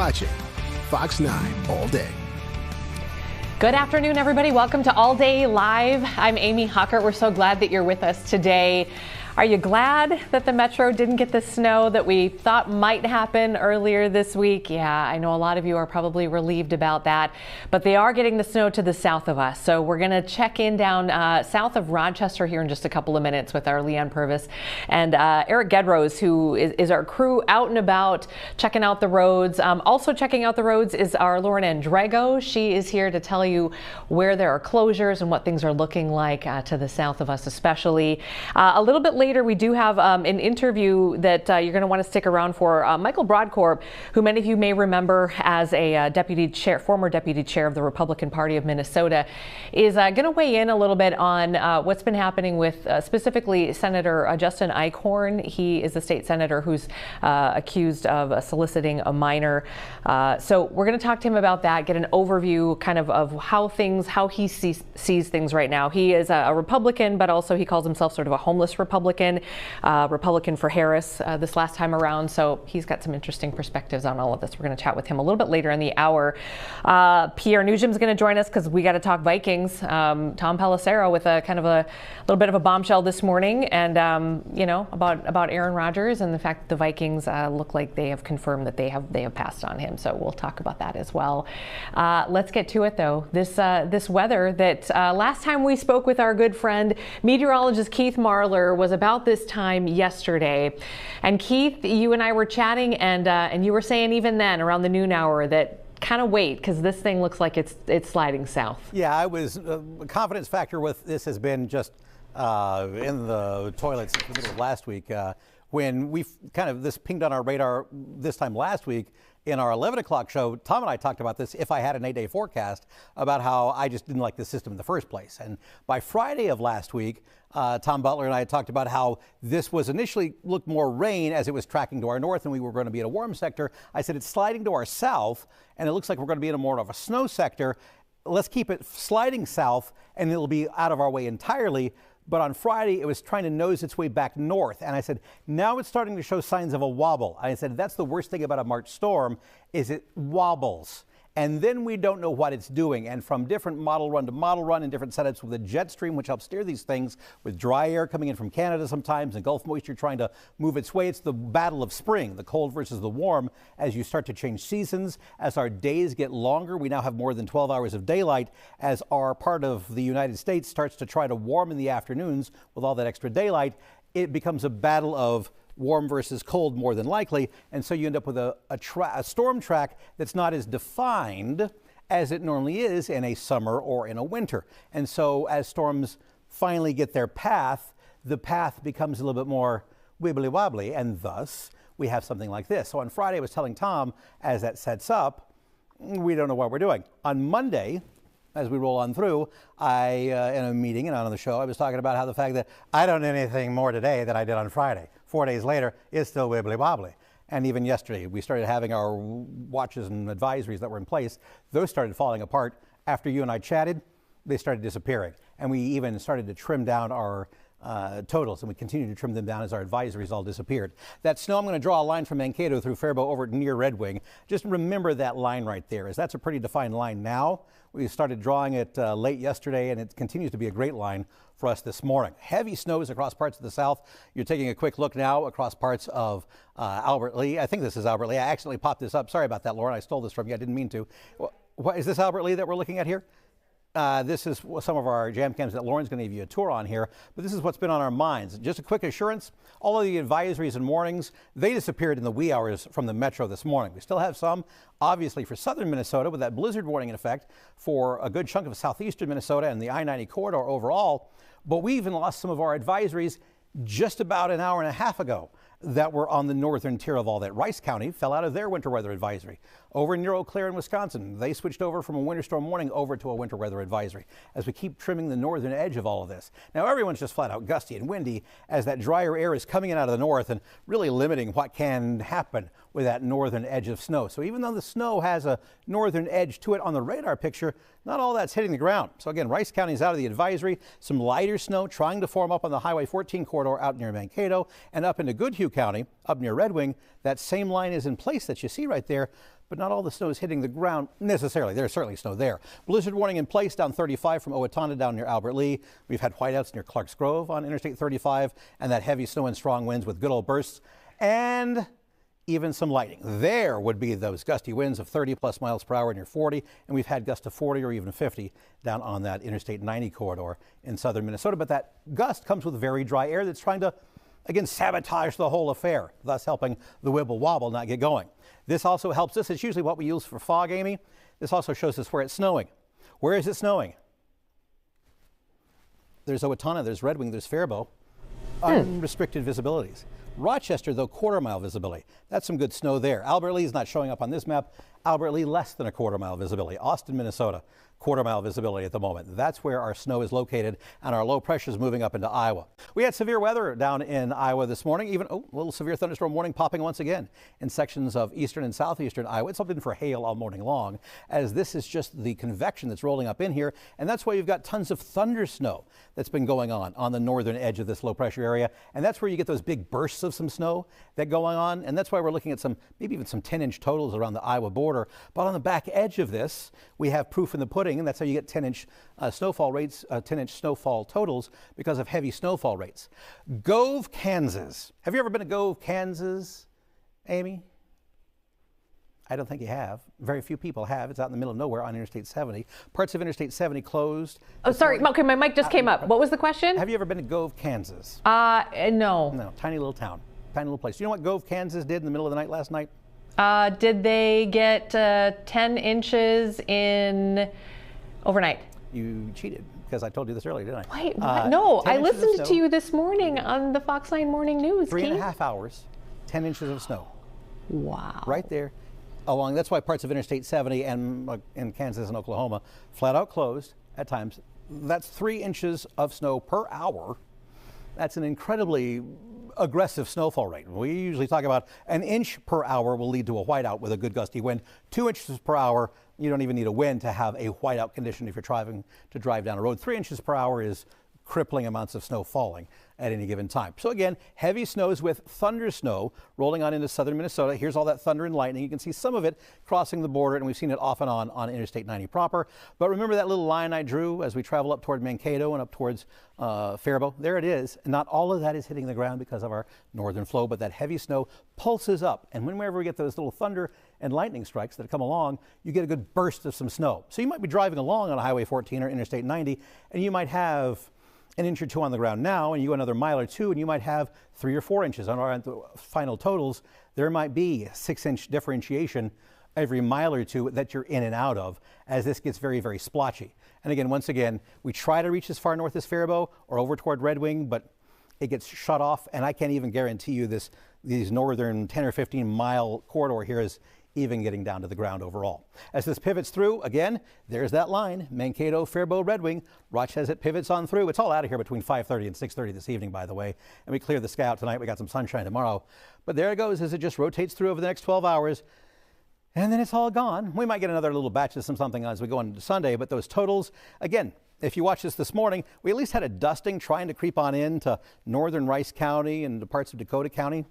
watching Fox 9 all day. Good afternoon, everybody. Welcome to All Day Live. I'm Amy Huckert. We're so glad that you're with us today. Are you glad that the Metro didn't get the snow that we thought might happen earlier this week? Yeah, I know a lot of you are probably relieved about that, but they are getting the snow to the south of us. So we're going to check in down south of Rochester here in just a couple of minutes with our Leon Purvis and Eric Gedrose, who is our crew out and about checking out the roads. Also checking out the roads is our Lauren Andrego. She is here to tell you where there are closures and what things are looking like to the south of us especially. A little bit later, we do have an interview that you're going to want to stick around for. Michael Brodkorb, who many of you may remember as a former deputy chair of the Republican Party of Minnesota, is going to weigh in a little bit on what's been happening with specifically Senator Justin Eichorn. He is the state senator who's accused of soliciting a minor. So we're going to talk to him about that, get an overview kind of how he sees things right now. He is a Republican, but also he calls himself sort of a homeless Republican for Harris this last time around. So he's got some interesting perspectives on all of this. We're going to chat with him a little bit later in the hour. Pierre Nugent's going to join us because we got to talk Vikings. Tom Pelissero with a kind of a little bit of a bombshell this morning, and about Aaron Rodgers and the fact that the Vikings look like they have confirmed that they have passed on him. So we'll talk about that as well. Let's get to it though. This weather that last time we spoke with our good friend meteorologist Keith Marler was about this time yesterday. And Keith, you and I were chatting, and you were saying even then around the noon hour that kind of wait, because this thing looks like it's sliding south. Yeah, I was confidence factor with this has been just in the toilets in the middle of last week when we this pinged on our radar this time last week. In our 11 o'clock show, Tom and I talked about this, if I had an 8-day forecast, about how I just didn't like the system in the first place. And by Friday of last week, Tom Butler and I had talked about how this was initially looked more rain as it was tracking to our north and we were going to be in a warm sector. I said it's sliding to our south and it looks like we're going to be in a more of a snow sector. Let's keep it sliding south and it'll be out of our way entirely. But on Friday, it was trying to nose its way back north. And I said, now it's starting to show signs of a wobble. I said, that's the worst thing about a March storm is it wobbles. And then we don't know what it's doing. And from different model run to model run and different setups with a jet stream, which helps steer these things, with dry air coming in from Canada sometimes and Gulf moisture trying to move its way. It's the battle of spring, the cold versus the warm, as you start to change seasons. As our days get longer, we now have more than 12 hours of daylight as our part of the United States starts to try to warm in the afternoons with all that extra daylight. It becomes a battle of warm versus cold more than likely, and so you end up with a storm track that's not as defined as it normally is in a summer or in a winter. And so as storms finally get their path, the path becomes a little bit more wibbly wobbly, and thus we have something like this. So on Friday I was telling Tom, as that sets up, we don't know what we're doing. On Monday, as we roll on through, in a meeting and on the show, I was talking about how the fact that I don't do anything more today than I did on Friday. 4 days later, it's still wibbly wobbly. And even yesterday, we started having our watches and advisories that were in place. Those started falling apart. After you and I chatted, they started disappearing. And we even started to trim down our totals, and we continue to trim them down as our advisories all disappeared. That snow, I'm going to draw a line from Mankato through Faribault over near Red Wing. Just remember that line right there, as that's a pretty defined line now. We started drawing it late yesterday, and it continues to be a great line for us this morning. Heavy snows across parts of the south. You're taking a quick look now across parts of Albert Lee. I think this is Albert Lee. I accidentally popped this up. Sorry about that, Lauren. I stole this from you. I didn't mean to. What is this Albert Lee that we're looking at here? This is some of our jam cams that Lauren's going to give you a tour on here, but this is what's been on our minds. Just a quick assurance, all of the advisories and warnings, they disappeared in the wee hours from the metro this morning. We still have some, obviously, for southern Minnesota with that blizzard warning in effect for a good chunk of southeastern Minnesota and the I-90 corridor overall, but we even lost some of our advisories just about an hour and a half ago that were on the northern tier of all that. Rice County fell out of their winter weather advisory. Over near Eau Claire in Wisconsin, they switched over from a winter storm warning over to a winter weather advisory as we keep trimming the northern edge of all of this. Now everyone's just flat out gusty and windy as that drier air is coming in out of the north and really limiting what can happen with that northern edge of snow. So even though the snow has a northern edge to it on the radar picture, not all that's hitting the ground. So again, Rice County is out of the advisory. Some lighter snow trying to form up on the Highway 14 corridor out near Mankato and up into Goodhue Hugh County, up near Red Wing, that same line is in place that you see right there, but not all the snow is hitting the ground necessarily. There's certainly snow there. Blizzard warning in place down 35 from Owatonna down near Albert Lee. We've had whiteouts near Clarks Grove on Interstate 35, and that heavy snow and strong winds with good old bursts, and even some lightning. There would be those gusty winds of 30+ miles per hour near 40, and we've had gusts of 40 or even 50 down on that Interstate 90 corridor in southern Minnesota. But that gust comes with very dry air that's trying to, again, sabotage the whole affair, thus helping the wibble wobble not get going. This also helps us. It's usually what we use for fog, Amy. This also shows us where it's snowing. Where is it snowing? There's Owatonna, there's Red Wing, there's Faribault. Unrestricted visibilities. Rochester, though, quarter-mile visibility. That's some good snow there. Albert Lee is not showing up on this map. Albert Lee, less than a quarter-mile visibility. Austin, Minnesota, quarter-mile visibility at the moment. That's where our snow is located, and our low pressure is moving up into Iowa. We had severe weather down in Iowa this morning, even a little severe thunderstorm warning popping once again in sections of eastern and southeastern Iowa. It's been for hail all morning long, as this is just the convection that's rolling up in here, and that's why you've got tons of thunder snow that's been going on the northern edge of this low pressure area, and that's where you get those big bursts of some snow that going on, and that's why we're looking at some, maybe even some 10-inch totals around the Iowa border. But on the back edge of this, we have proof in the pudding, and that's how you get 10-inch snowfall rates, 10-inch snowfall totals because of heavy snowfall rates. Gove, Kansas. Have you ever been to Gove, Kansas, Amy? I don't think you have. Very few people have. It's out in the middle of nowhere on Interstate 70. Parts of Interstate 70 closed. Oh, sorry. Okay, my mic just came up. What was the question? Have you ever been to Gove, Kansas? No. No, tiny little town, tiny little place. You know what Gove, Kansas did in the middle of the night last night? Did they get 10 inches in overnight? You cheated, because I told you this earlier, didn't I? Wait, no, I 10 inches of listened to snow. you this morning on the Fox 9 Morning News. 3.5 hours, 10 inches of snow. Wow. Right there. Along, that's why parts of Interstate 70 and in Kansas and Oklahoma flat out closed at times. That's 3 inches of snow per hour. That's an incredibly aggressive snowfall rate. We usually talk about an inch per hour will lead to a whiteout with a good gusty wind. 2 inches per hour, you don't even need a wind to have a whiteout condition if you're driving to drive down a road. 3 inches per hour is crippling amounts of snow falling at any given time. So again, heavy snows with thunder snow rolling on into southern Minnesota. Here's all that thunder and lightning. You can see some of it crossing the border, and we've seen it off and on Interstate 90 proper. But remember that little line I drew as we travel up toward Mankato and up towards Faribault? There it is. Not all of that is hitting the ground because of our northern flow, but that heavy snow pulses up. And whenever we get those little thunder and lightning strikes that come along, you get a good burst of some snow. So you might be driving along on Highway 14 or Interstate 90, and you might have an inch or two on the ground now, and you go another mile or two, and you might have 3 or 4 inches. On our final totals, there might be 6-inch differentiation every mile or two that you're in and out of as this gets very, very splotchy. And again, once again, we try to reach as far north as Faribault or over toward Red Wing, but it gets shut off, and I can't even guarantee you these northern 10 or 15 mile corridor here is even getting down to the ground overall. As this pivots through, again, there's that line, Mankato, Faribault, Red Wing. Watch as it pivots on through. It's all out of here between 5:30 and 6:30 this evening, by the way. And we clear the sky out tonight. We got some sunshine tomorrow. But there it goes as it just rotates through over the next 12 hours. And then it's all gone. We might get another little batch of something as we go into Sunday, but those totals, again, if you watch this morning, we at least had a dusting trying to creep on into northern Rice County and the parts of Dakota County,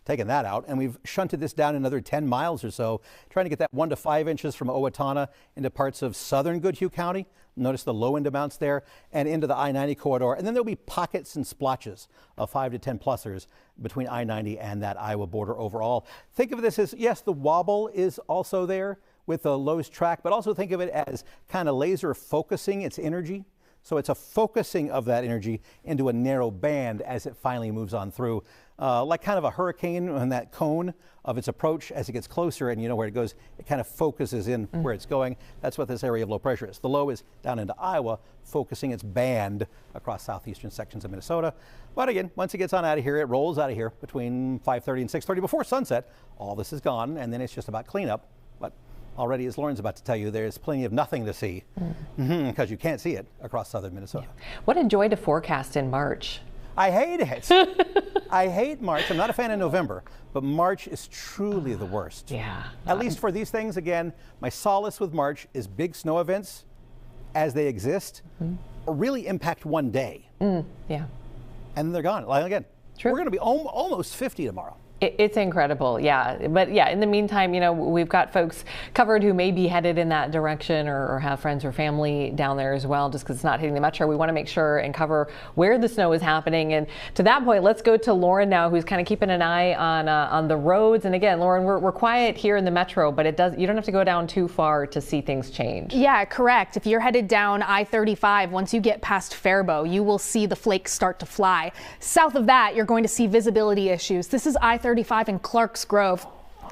taking that out, and we've shunted this down another 10 miles or so, trying to get that 1 to 5 inches from Owatonna into parts of southern Goodhue County. Notice the low end amounts there, and into the I-90 corridor. And then there'll be pockets and splotches of 5 to 10 plusers between I-90 and that Iowa border overall. Think of this as, yes, the wobble is also there with the Lowe's track, but also think of it as kind of laser focusing its energy. So it's a focusing of that energy into a narrow band as it finally moves on through, like kind of a hurricane on that cone of its approach. As it gets closer and you know where it goes, it kind of focuses in where it's going. That's what this area of low pressure is. The low is down into Iowa, focusing its band across southeastern sections of Minnesota. But again, once it gets on out of here, it rolls out of here between 5:30 and 6:30 before sunset. All this is gone, and then it's just about cleanup. But already, as Lauren's about to tell you, there's plenty of nothing to see because you can't see it across southern Minnesota. Yeah. What a joy to forecast in March. I hate it. I hate March. I'm not a fan of November, but March is truly the worst. Yeah. At least for these things, again, my solace with March is big snow events as they exist really impact one day. Yeah. And they're gone. Like again, True. We're going to be almost 50 tomorrow. It's incredible, yeah. But yeah, in the meantime, you know, we've got folks covered who may be headed in that direction or have friends or family down there as well, just because it's not hitting the metro. We want to make sure and cover where the snow is happening. And to that point, let's go to Lauren now, who's kind of keeping an eye on the roads. And again, Lauren, we're quiet here in the metro, but you don't have to go down too far to see things change. Yeah, correct. If you're headed down I-35, once you get past Faribault, you will see the flakes start to fly. South of that, you're going to see visibility issues. This is I-35 in Clarks Grove.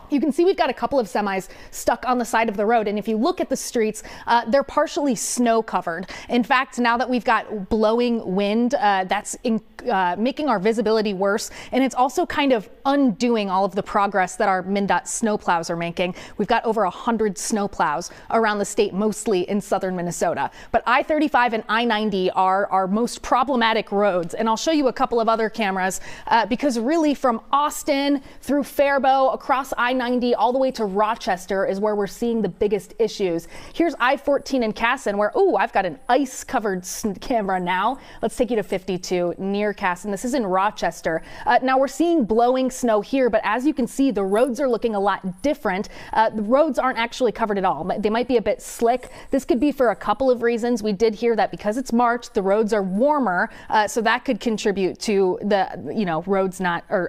You can see we've got a couple of semis stuck on the side of the road. And if you look at the streets, they're partially snow covered. In fact, now that we've got blowing wind, that's making our visibility worse. And it's also kind of undoing all of the progress that our MnDOT snowplows are making. We've got over 100 snowplows around the state, mostly in southern Minnesota. But I-35 and I-90 are our most problematic roads. And I'll show you a couple of other cameras because really from Austin through Faribault across I-90 all the way to Rochester is where we're seeing the biggest issues. Here's I-14 in Casson where, I've got an ice covered camera now. Let's take you to 52 near Casson. This is in Rochester. Now we're seeing blowing snow here, but as you can see, the roads are looking a lot different. The roads aren't actually covered at all. They might be a bit slick. This could be for a couple of reasons. We did hear that because it's March, the roads are warmer, so that could contribute to the, roads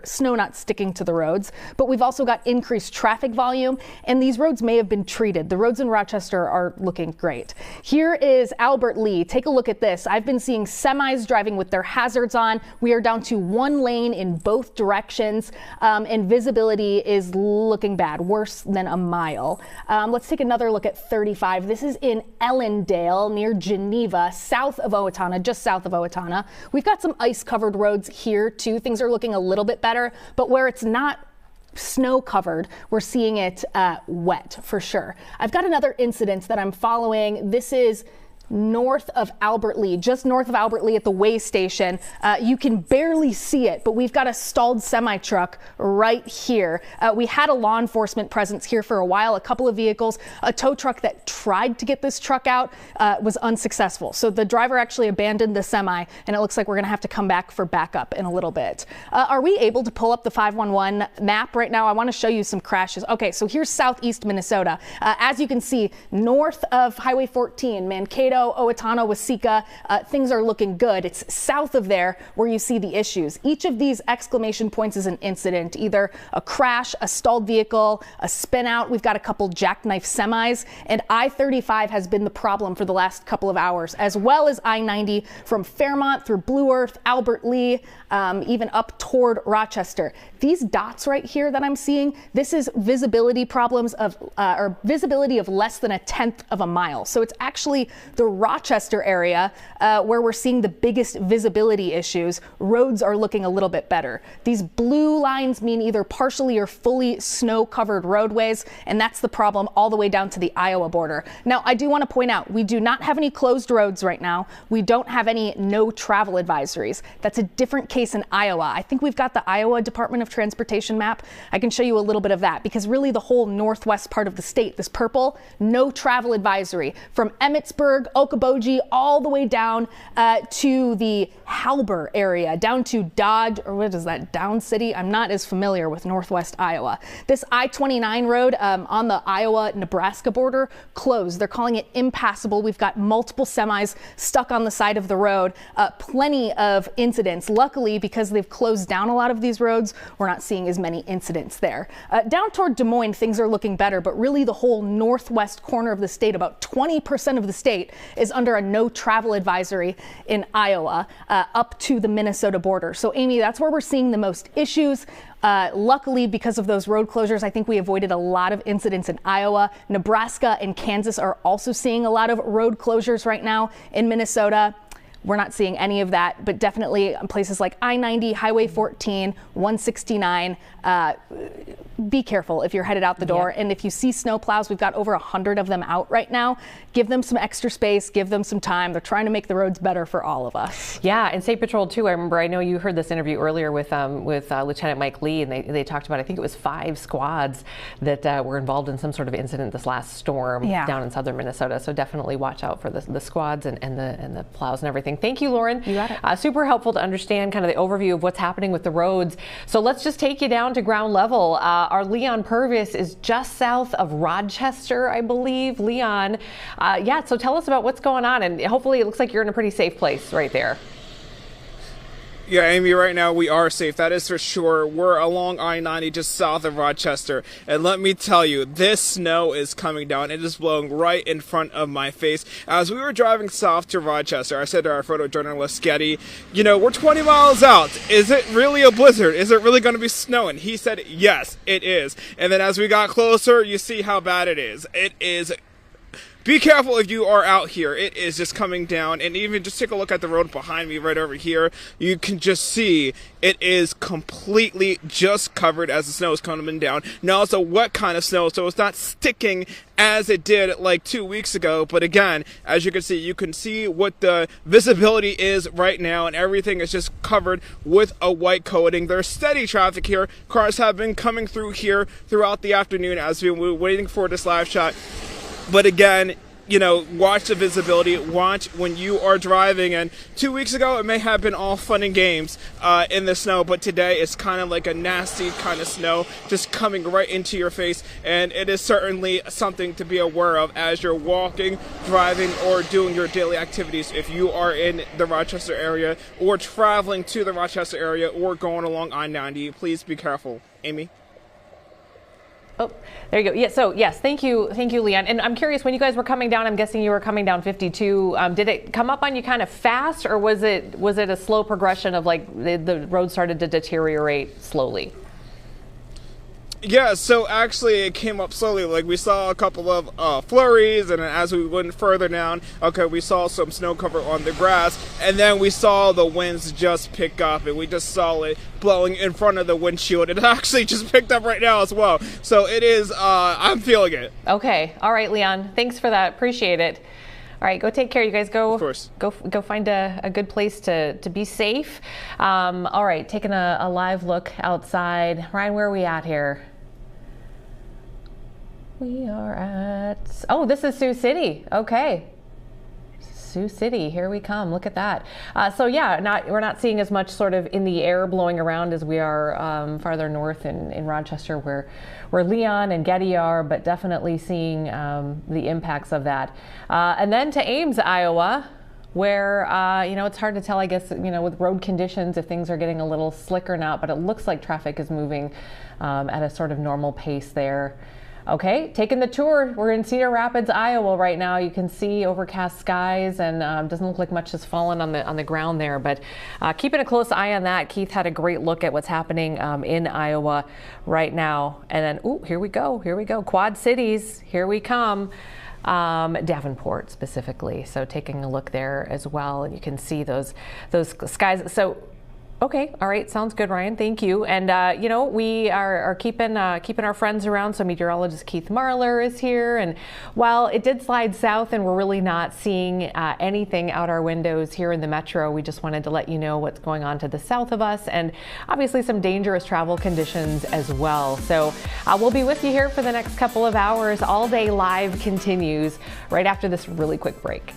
snow not sticking to the roads. But we've also got increased traffic volume, and these roads may have been treated. The roads in Rochester are looking great. Here is Albert Lee. Take a look at this. I've been seeing semis driving with their hazards on. We are down to one lane in both directions, and visibility is looking bad, worse than a mile. Let's take another look at 35. This is in Ellendale near Geneva, south of Owatonna, just south of Owatonna. We've got some ice-covered roads here too. Things are looking a little bit better, but where it's not snow covered, we're seeing it wet for sure. I've got another incident that I'm following. This is north of Albert Lee, just north of Albert Lee at the way station. You can barely see it, but we've got a stalled semi-truck right here. We had a law enforcement presence here for a while, a couple of vehicles. A tow truck that tried to get this truck out was unsuccessful. So the driver actually abandoned the semi, and it looks like we're going to have to come back for backup in a little bit. Are we able to pull up the 511 map right now? I want to show you some crashes. Okay, so here's southeast Minnesota. As you can see, north of Highway 14, Mankato, Owatonna, Waseca, things are looking good. It's south of there where you see the issues. Each of these exclamation points is an incident, either a crash, a stalled vehicle, a spin out. We've got a couple jackknife semis, and I-35 has been the problem for the last couple of hours, as well as I-90 from Fairmont through Blue Earth, Albert Lee, even up toward Rochester. These dots right here that I'm seeing, this is visibility problems or visibility of less than 1/10 of a mile. So it's actually the Rochester area where we're seeing the biggest visibility issues. Roads are looking a little bit better. These blue lines mean either partially or fully snow-covered roadways, and that's the problem all the way down to the Iowa border. Now, I do want to point out, we do not have any closed roads right now. We don't have any no travel advisories. That's a different case in Iowa. I think we've got the Iowa Department of Transportation map. I can show you a little bit of that because really the whole northwest part of the state, this purple, no travel advisory from Emmitsburg, Okoboji, all the way down to the Halber area, down to Dodge, or what is that, Down City? I'm not as familiar with northwest Iowa. This I-29 road on the Iowa-Nebraska border closed. They're calling it impassable. We've got multiple semis stuck on the side of the road. Plenty of incidents. Luckily, because they've closed down a lot of these roads, we're not seeing as many incidents there. Down toward Des Moines, things are looking better, but really the whole northwest corner of the state, about 20% of the state, is under a no travel advisory in Iowa up to the Minnesota border. So Amy, that's where we're seeing the most issues. Luckily, because of those road closures, I think we avoided a lot of incidents in Iowa. Nebraska and Kansas are also seeing a lot of road closures right now. In Minnesota, we're not seeing any of that, but definitely places like I-90, Highway 14, 169, be careful if you're headed out the door. And if you see snow plows, we've got over 100 of them out right now. Give them some extra space, give them some time. They're trying to make the roads better for all of us. Yeah, and State Patrol too. I know you heard this interview earlier with Lieutenant Mike Lee, and they talked about, I think it was 5 squads that were involved in some sort of incident this last storm down in southern Minnesota. So definitely watch out for the squads and the plows and everything. Thank you, Lauren. You got it. Super helpful to understand kind of the overview of what's happening with the roads. So let's just take you down to ground level. Our Leon Purvis is just south of Rochester, I believe. Leon, so tell us about what's going on, and hopefully it looks like you're in a pretty safe place right there. Yeah, Amy, right now we are safe. That is for sure. We're along I-90 just south of Rochester. And let me tell you, this snow is coming down. It is blowing right in front of my face. As we were driving south to Rochester, I said to our photojournalist, Getty, we're 20 miles out. Is it really a blizzard? Is it really going to be snowing? He said, yes, it is. And then as we got closer, you see how bad it is. It is. Be careful if you are out here. It is just coming down, and even just take a look at the road behind me right over here. You can just see it is completely just covered as the snow is coming down. Now it's a wet kind of snow, so it's not sticking as it did like 2 weeks ago. But again, as you can see what the visibility is right now, and everything is just covered with a white coating. There's steady traffic here. Cars have been coming through here throughout the afternoon as we were waiting for this live shot. But again, watch the visibility, watch when you are driving. And 2 weeks ago, it may have been all fun and games in the snow, but today it's kind of like a nasty kind of snow just coming right into your face. And it is certainly something to be aware of as you're walking, driving, or doing your daily activities. If you are in the Rochester area or traveling to the Rochester area or going along I-90, please be careful. Amy? Oh, there you go. Yeah. So yes, thank you, Leon. And I'm curious, when you guys were coming down, I'm guessing you were coming down 52. Did it come up on you kind of fast, or was it a slow progression of like the road started to deteriorate slowly? Yeah, so actually it came up slowly. Like we saw a couple of flurries, and then as we went further down, we saw some snow cover on the grass, and then we saw the winds just pick up, and we just saw it blowing in front of the windshield. It actually just picked up right now as well. So it is, I'm feeling it. Okay. All right, Leon. Thanks for that. Appreciate it. All right, go take care. You guys go. Of course. Go find a good place to be safe. All right, taking a live look outside. Ryan, where are we at here? We are at, this is Sioux City. Okay. Sioux City, here we come. Look at that. So yeah, we're not seeing as much sort of in the air blowing around as we are farther north in Rochester where Leon and Getty are, but definitely seeing the impacts of that. And then to Ames, Iowa, where, it's hard to tell, I guess, with road conditions, if things are getting a little slick or not, but it looks like traffic is moving at a sort of normal pace there. Okay, taking the tour. We're in Cedar Rapids, Iowa right now. You can see overcast skies, and doesn't look like much has fallen on the ground there, but keeping a close eye on that. Keith had a great look at what's happening in Iowa right now. And then, here we go. Quad Cities, here we come. Davenport specifically. So taking a look there as well, and you can see those skies. So okay, all right, sounds good, Ryan. Thank you. And we are keeping our friends around. So meteorologist Keith Marler is here, and while it did slide south and we're really not seeing anything out our windows here in the metro, we just wanted to let you know what's going on to the south of us, and obviously some dangerous travel conditions as well. So we'll be with you here for the next couple of hours. All Day Live continues right after this really quick break.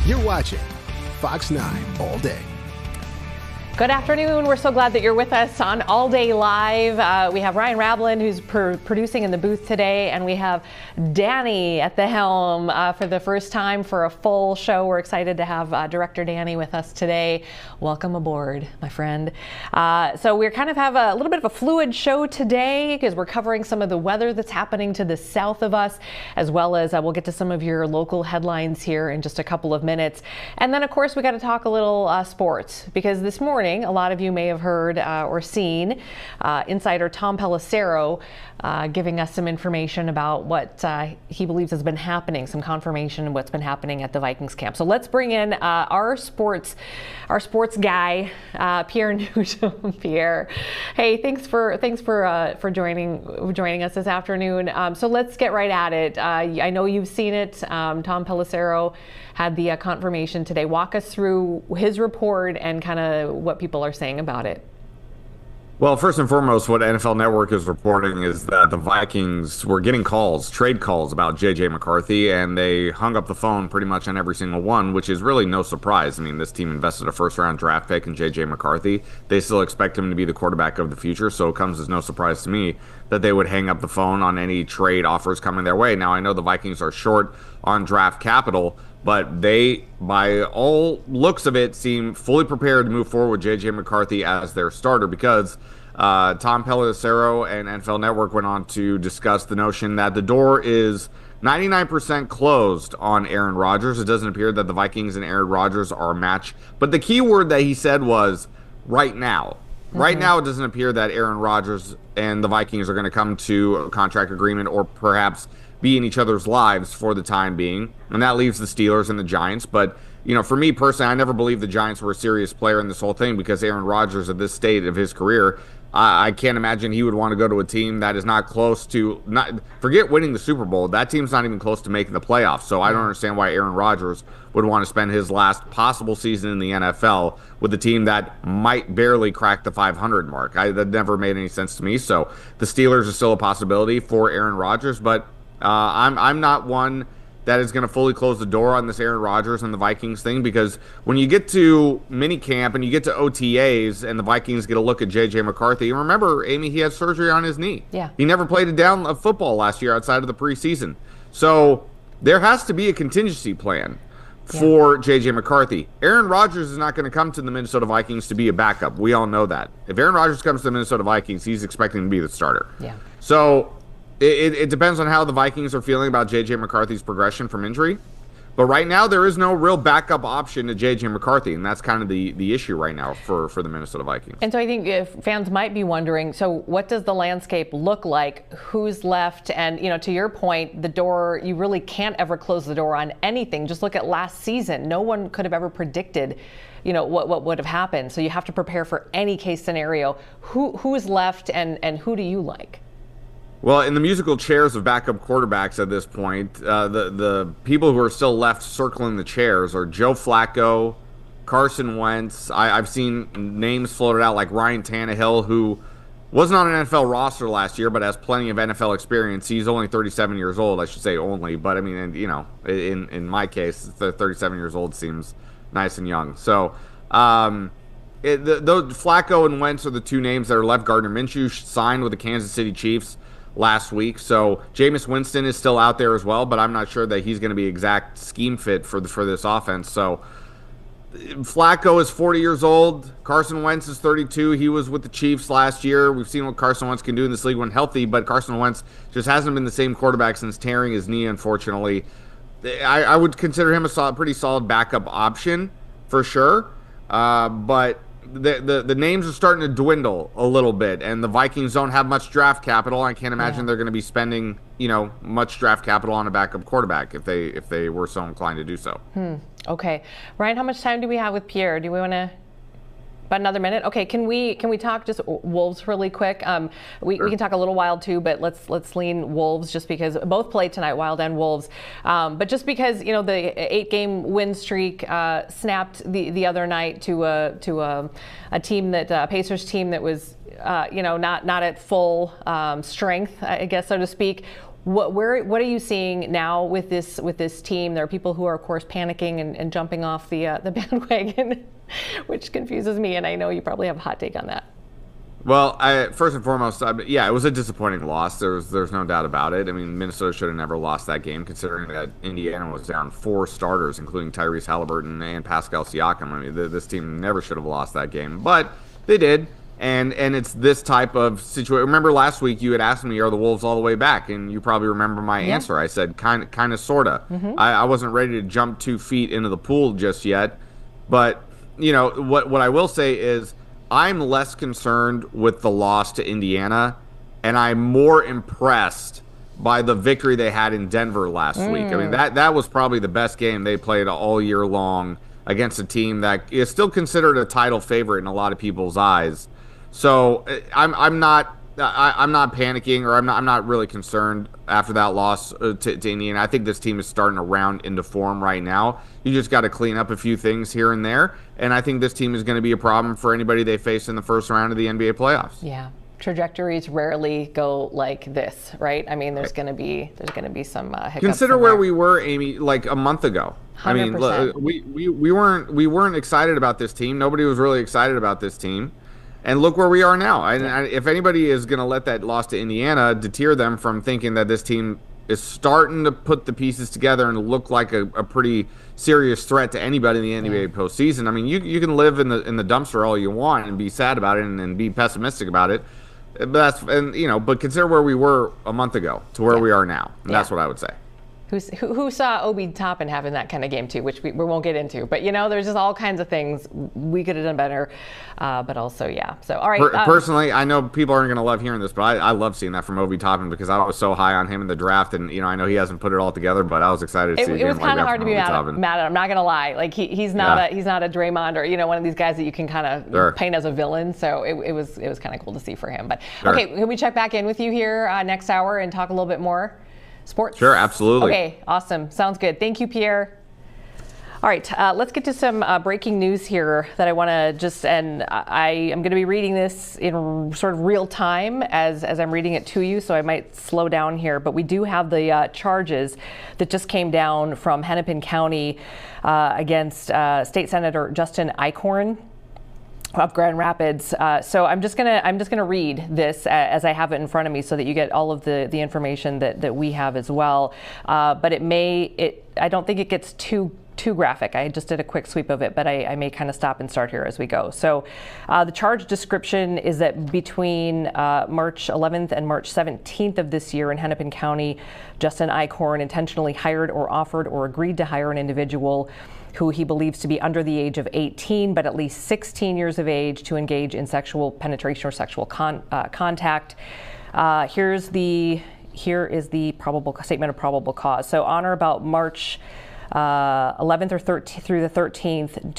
You're watching Fox 9 All Day. Good afternoon. We're so glad that you're with us on All Day Live. We have Ryan Rablin, who's producing in the booth today, and we have Danny at the helm for the first time for a full show. We're excited to have director Danny with us today. Welcome aboard, my friend. So we're kind of have a little bit of a fluid show today because we're covering some of the weather that's happening to the south of us, as well as we'll get to some of your local headlines here in just a couple of minutes. And then, of course, we got to talk a little sports, because this morning, a lot of you may have heard or seen insider Tom Pelissero giving us some information about what he believes has been happening, some confirmation of what's been happening at the Vikings camp. So let's bring in our sports guy, Pierre Newton. Pierre, hey, thanks for joining us this afternoon. So let's get right at it. I know you've seen it. Tom Pelissero had the confirmation today. Walk us through his report and kind of what people are saying about it. Well, first and foremost, what NFL Network is reporting is that the Vikings were getting trade calls about J.J. McCarthy, and they hung up the phone pretty much on every single one, which is really no surprise. I mean, this team invested a first-round draft pick in J.J. McCarthy. They still expect him to be the quarterback of the future, so it comes as no surprise to me that they would hang up the phone on any trade offers coming their way. Now, I know the Vikings are short on draft capital, but they, by all looks of it, seem fully prepared to move forward with J.J. McCarthy as their starter, because Tom Pelissero and NFL Network went on to discuss the notion that the door is 99% closed on Aaron Rodgers. It doesn't appear that the Vikings and Aaron Rodgers are a match. But the key word that he said was right now. Mm-hmm. Right now, it doesn't appear that Aaron Rodgers and the Vikings are going to come to a contract agreement or perhaps be in each other's lives for the time being. And that leaves the Steelers and the Giants. But, you know, for me personally, I never believed the Giants were a serious player in this whole thing, because Aaron Rodgers at this state of his career, I can't imagine he would want to go to a team that is not close to, forget winning the Super Bowl. That team's not even close to making the playoffs. So I don't understand why Aaron Rodgers would want to spend his last possible season in the NFL with a team that might barely crack the 500 mark. That never made any sense to me. So the Steelers are still a possibility for Aaron Rodgers, but I'm not one that is going to fully close the door on this Aaron Rodgers and the Vikings thing, because when you get to minicamp and you get to OTAs and the Vikings get a look at J.J. McCarthy, and remember, Amy, he had surgery on his knee. Yeah. He never played a down of football last year outside of the preseason. So there has to be a contingency plan for J.J. McCarthy. Aaron Rodgers is not going to come to the Minnesota Vikings to be a backup. We all know that. If Aaron Rodgers comes to the Minnesota Vikings, he's expecting to be the starter. Yeah. So it depends on how the Vikings are feeling about J.J. McCarthy's progression from injury. But right now, there is no real backup option to J.J. McCarthy, and that's kind of the issue right now for the Minnesota Vikings. And so I think if fans might be wondering, so what does the landscape look like? Who's left? And, you know, to your point, the door, you really can't ever close the door on anything. Just look at last season. No one could have ever predicted, you know, what would have happened. So you have to prepare for any case scenario. Who is left, and who do you like? Well, in the musical chairs of backup quarterbacks at this point, the people who are still left circling the chairs are Joe Flacco, Carson Wentz. I've seen names floated out like Ryan Tannehill, who wasn't on an NFL roster last year but has plenty of NFL experience. He's only 37 years old, I should say only. But, I mean, you know, in my case, 37 years old seems nice and young. So, Flacco and Wentz are the two names that are left. Gardner Minshew signed with the Kansas City Chiefs last week, so Jameis Winston is still out there as well, but I'm not sure that he's going to be exact scheme fit for this offense. So Flacco is 40 years old. Carson Wentz is 32. He was with the Chiefs last year. We've seen what Carson Wentz can do in this league when healthy, but Carson Wentz just hasn't been the same quarterback since tearing his knee, unfortunately. I would consider him a pretty solid backup option for sure, but the names are starting to dwindle a little bit, and the Vikings don't have much draft capital. I can't imagine they're going to be spending, you know, much draft capital on a backup quarterback if they were so inclined to do so. Okay, Ryan, how much time do we have with Pierre? Do we want to? About another minute? Okay, can we talk just Wolves really quick? We can talk a little Wild too, but let's lean Wolves just because both play tonight, Wild and Wolves. But just because, you know, the 8-game win streak snapped the other night to a team that a Pacers team that was you know, not at full strength, I guess, so to speak. What are you seeing now with this team? There are people who are, of course, panicking and jumping off the bandwagon, which confuses me, and I know you probably have a hot take on that. Well, first and foremost, yeah, it was a disappointing loss. There's no doubt about it. I mean, Minnesota should have never lost that game, considering that Indiana was down 4 starters, including Tyrese Halliburton and Pascal Siakam. I mean, this team never should have lost that game, but they did. And it's this type of situation. Remember last week you had asked me, are the Wolves all the way back? And you probably remember my answer. I said kind of, sorta. I wasn't ready to jump 2 feet into the pool just yet. But you know what I will say is, I'm less concerned with the loss to Indiana, and I'm more impressed by the victory they had in Denver last week. I mean, that was probably the best game they played all year long against a team that is still considered a title favorite in a lot of people's eyes. So I'm not panicking, or I'm not really concerned after that loss to Indiana. I think this team is starting to round into form right now. You just got to clean up a few things here and there, and I think this team is going to be a problem for anybody they face in the first round of the NBA playoffs. Yeah, trajectories rarely go like this, right? I mean, there's going to be some hiccups. Consider where we were, Amy, like a month ago. 100%. I mean, we weren't excited about this team. Nobody was really excited about this team. And look where we are now. And if anybody is going to let that loss to Indiana deter them from thinking that this team is starting to put the pieces together and look like a pretty serious threat to anybody in the NBA postseason, I mean, you can live in the dumpster all you want and be sad about it and be pessimistic about it. But but consider where we were a month ago to where we are now. And that's what I would say. Who saw Obi Toppin having that kind of game too, which we won't get into. But there's just all kinds of things we could have done better. But also, yeah. So all right. Personally, I know people aren't going to love hearing this, but I love seeing that from Obi Toppin, because I was so high on him in the draft, and I know he hasn't put it all together, but I was excited to see. It was kind of hard to be mad at him. I'm not going to lie. Like he's not a Draymond or one of these guys that you can kind of paint as a villain. So it was kind of cool to see for him. But okay, can we check back in with you here next hour and talk a little bit more sports? Sure, absolutely. Okay, awesome. Sounds good. Thank you, Pierre. All right, let's get to some breaking news here that I want to just, and I am going to be reading this in sort of real time as I'm reading it to you, so I might slow down here. But we do have the charges that just came down from Hennepin County against State Senator Justin Eichorn of Grand Rapids. So I'm just gonna read this as I have it in front of me, so that you get all of the information that we have as well. But I don't think it gets too graphic. I just did a quick sweep of it, but I may kind of stop and start here as we go. So the charge description is that between March 11th and March 17th of this year in Hennepin County, Justin Eichorn intentionally hired or offered or agreed to hire an individual who he believes to be under the age of 18 but at least 16 years of age to engage in sexual penetration or sexual contact. Here is the probable statement of probable cause. So on or about March 11th or 13th through the 13th,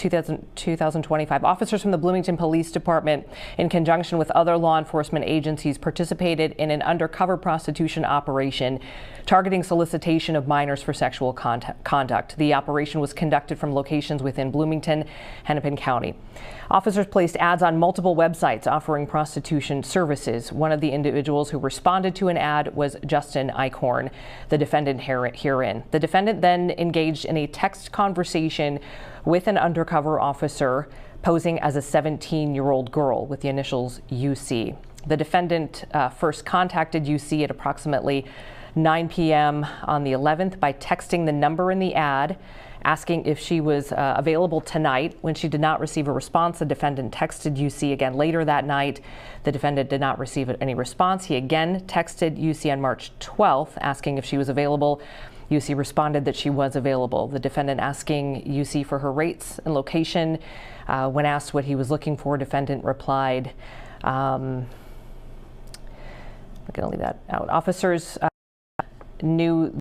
2025, officers from the Bloomington Police Department, in conjunction with other law enforcement agencies, participated in an undercover prostitution operation targeting solicitation of minors for sexual conduct. The operation was conducted from locations within Bloomington, Hennepin County. Officers placed ads on multiple websites offering prostitution services. One of the individuals who responded to an ad was Justin Eichorn, the defendant herein. The defendant then engaged in a text conversation with an undercover officer posing as a 17-year-old girl with the initials UC. The defendant first contacted UC at approximately 9 p.m. on the 11th by texting the number in the ad, asking if she was available tonight. When she did not receive a response, the defendant texted UC again later that night. The defendant did not receive any response. He again texted UC on March 12th, asking if she was available. UC responded that she was available. The defendant asking UC for her rates and location. When asked what he was looking for, defendant replied, I'm going to leave that out. Officers knew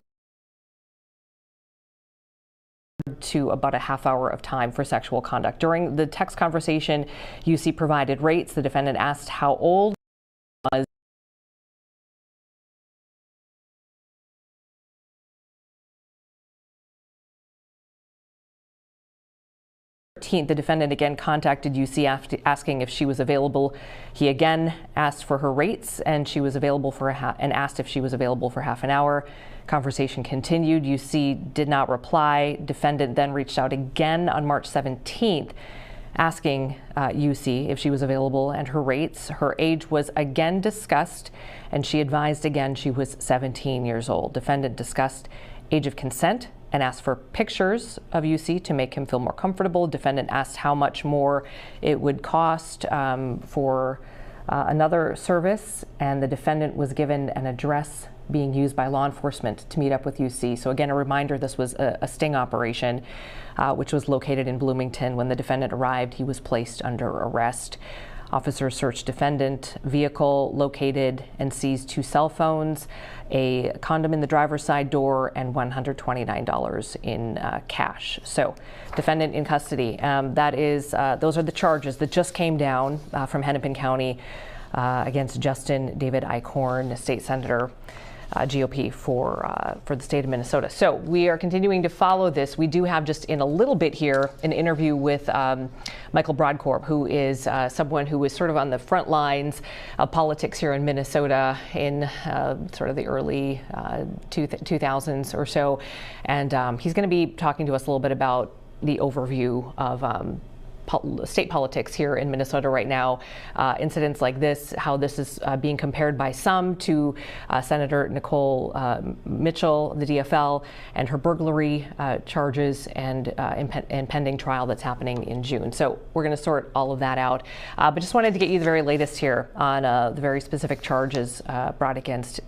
to about a half hour of time for sexual conduct. During the text conversation, UC provided rates. The defendant asked how old was. 17th, the defendant again contacted UC asking if she was available. He again asked for her rates, and she was available for and asked if she was available for half an hour. Conversation continued. UC did not reply. Defendant then reached out again on March 17th, asking UC if she was available and her rates. Her age was again discussed, and she advised again she was 17 years old. Defendant discussed age of consent and asked for pictures of UC to make him feel more comfortable. Defendant asked how much more it would cost for another service, and the defendant was given an address being used by law enforcement to meet up with UC. So again, a reminder, this was a sting operation, which was located in Bloomington. When the defendant arrived, he was placed under arrest. Officers searched defendant vehicle, located and seized 2 cell phones, a condom in the driver's side door, and $129 in cash. So, defendant in custody. Those are the charges that just came down from Hennepin County against Justin David Eichorn, state senator. GOP for the state of Minnesota. So we are continuing to follow this. We do have just in a little bit here an interview with Michael Brodkorb, who is someone who was sort of on the front lines of politics here in Minnesota in sort of the early 2000s or so. And he's going to be talking to us a little bit about the overview of state politics here in Minnesota right now. Incidents like this, how this is being compared by some to Senator Nicole Mitchell, the DFL, and her burglary charges and pending trial that's happening in June. So we're going to sort all of that out. But just wanted to get you the very latest here on the very specific charges brought against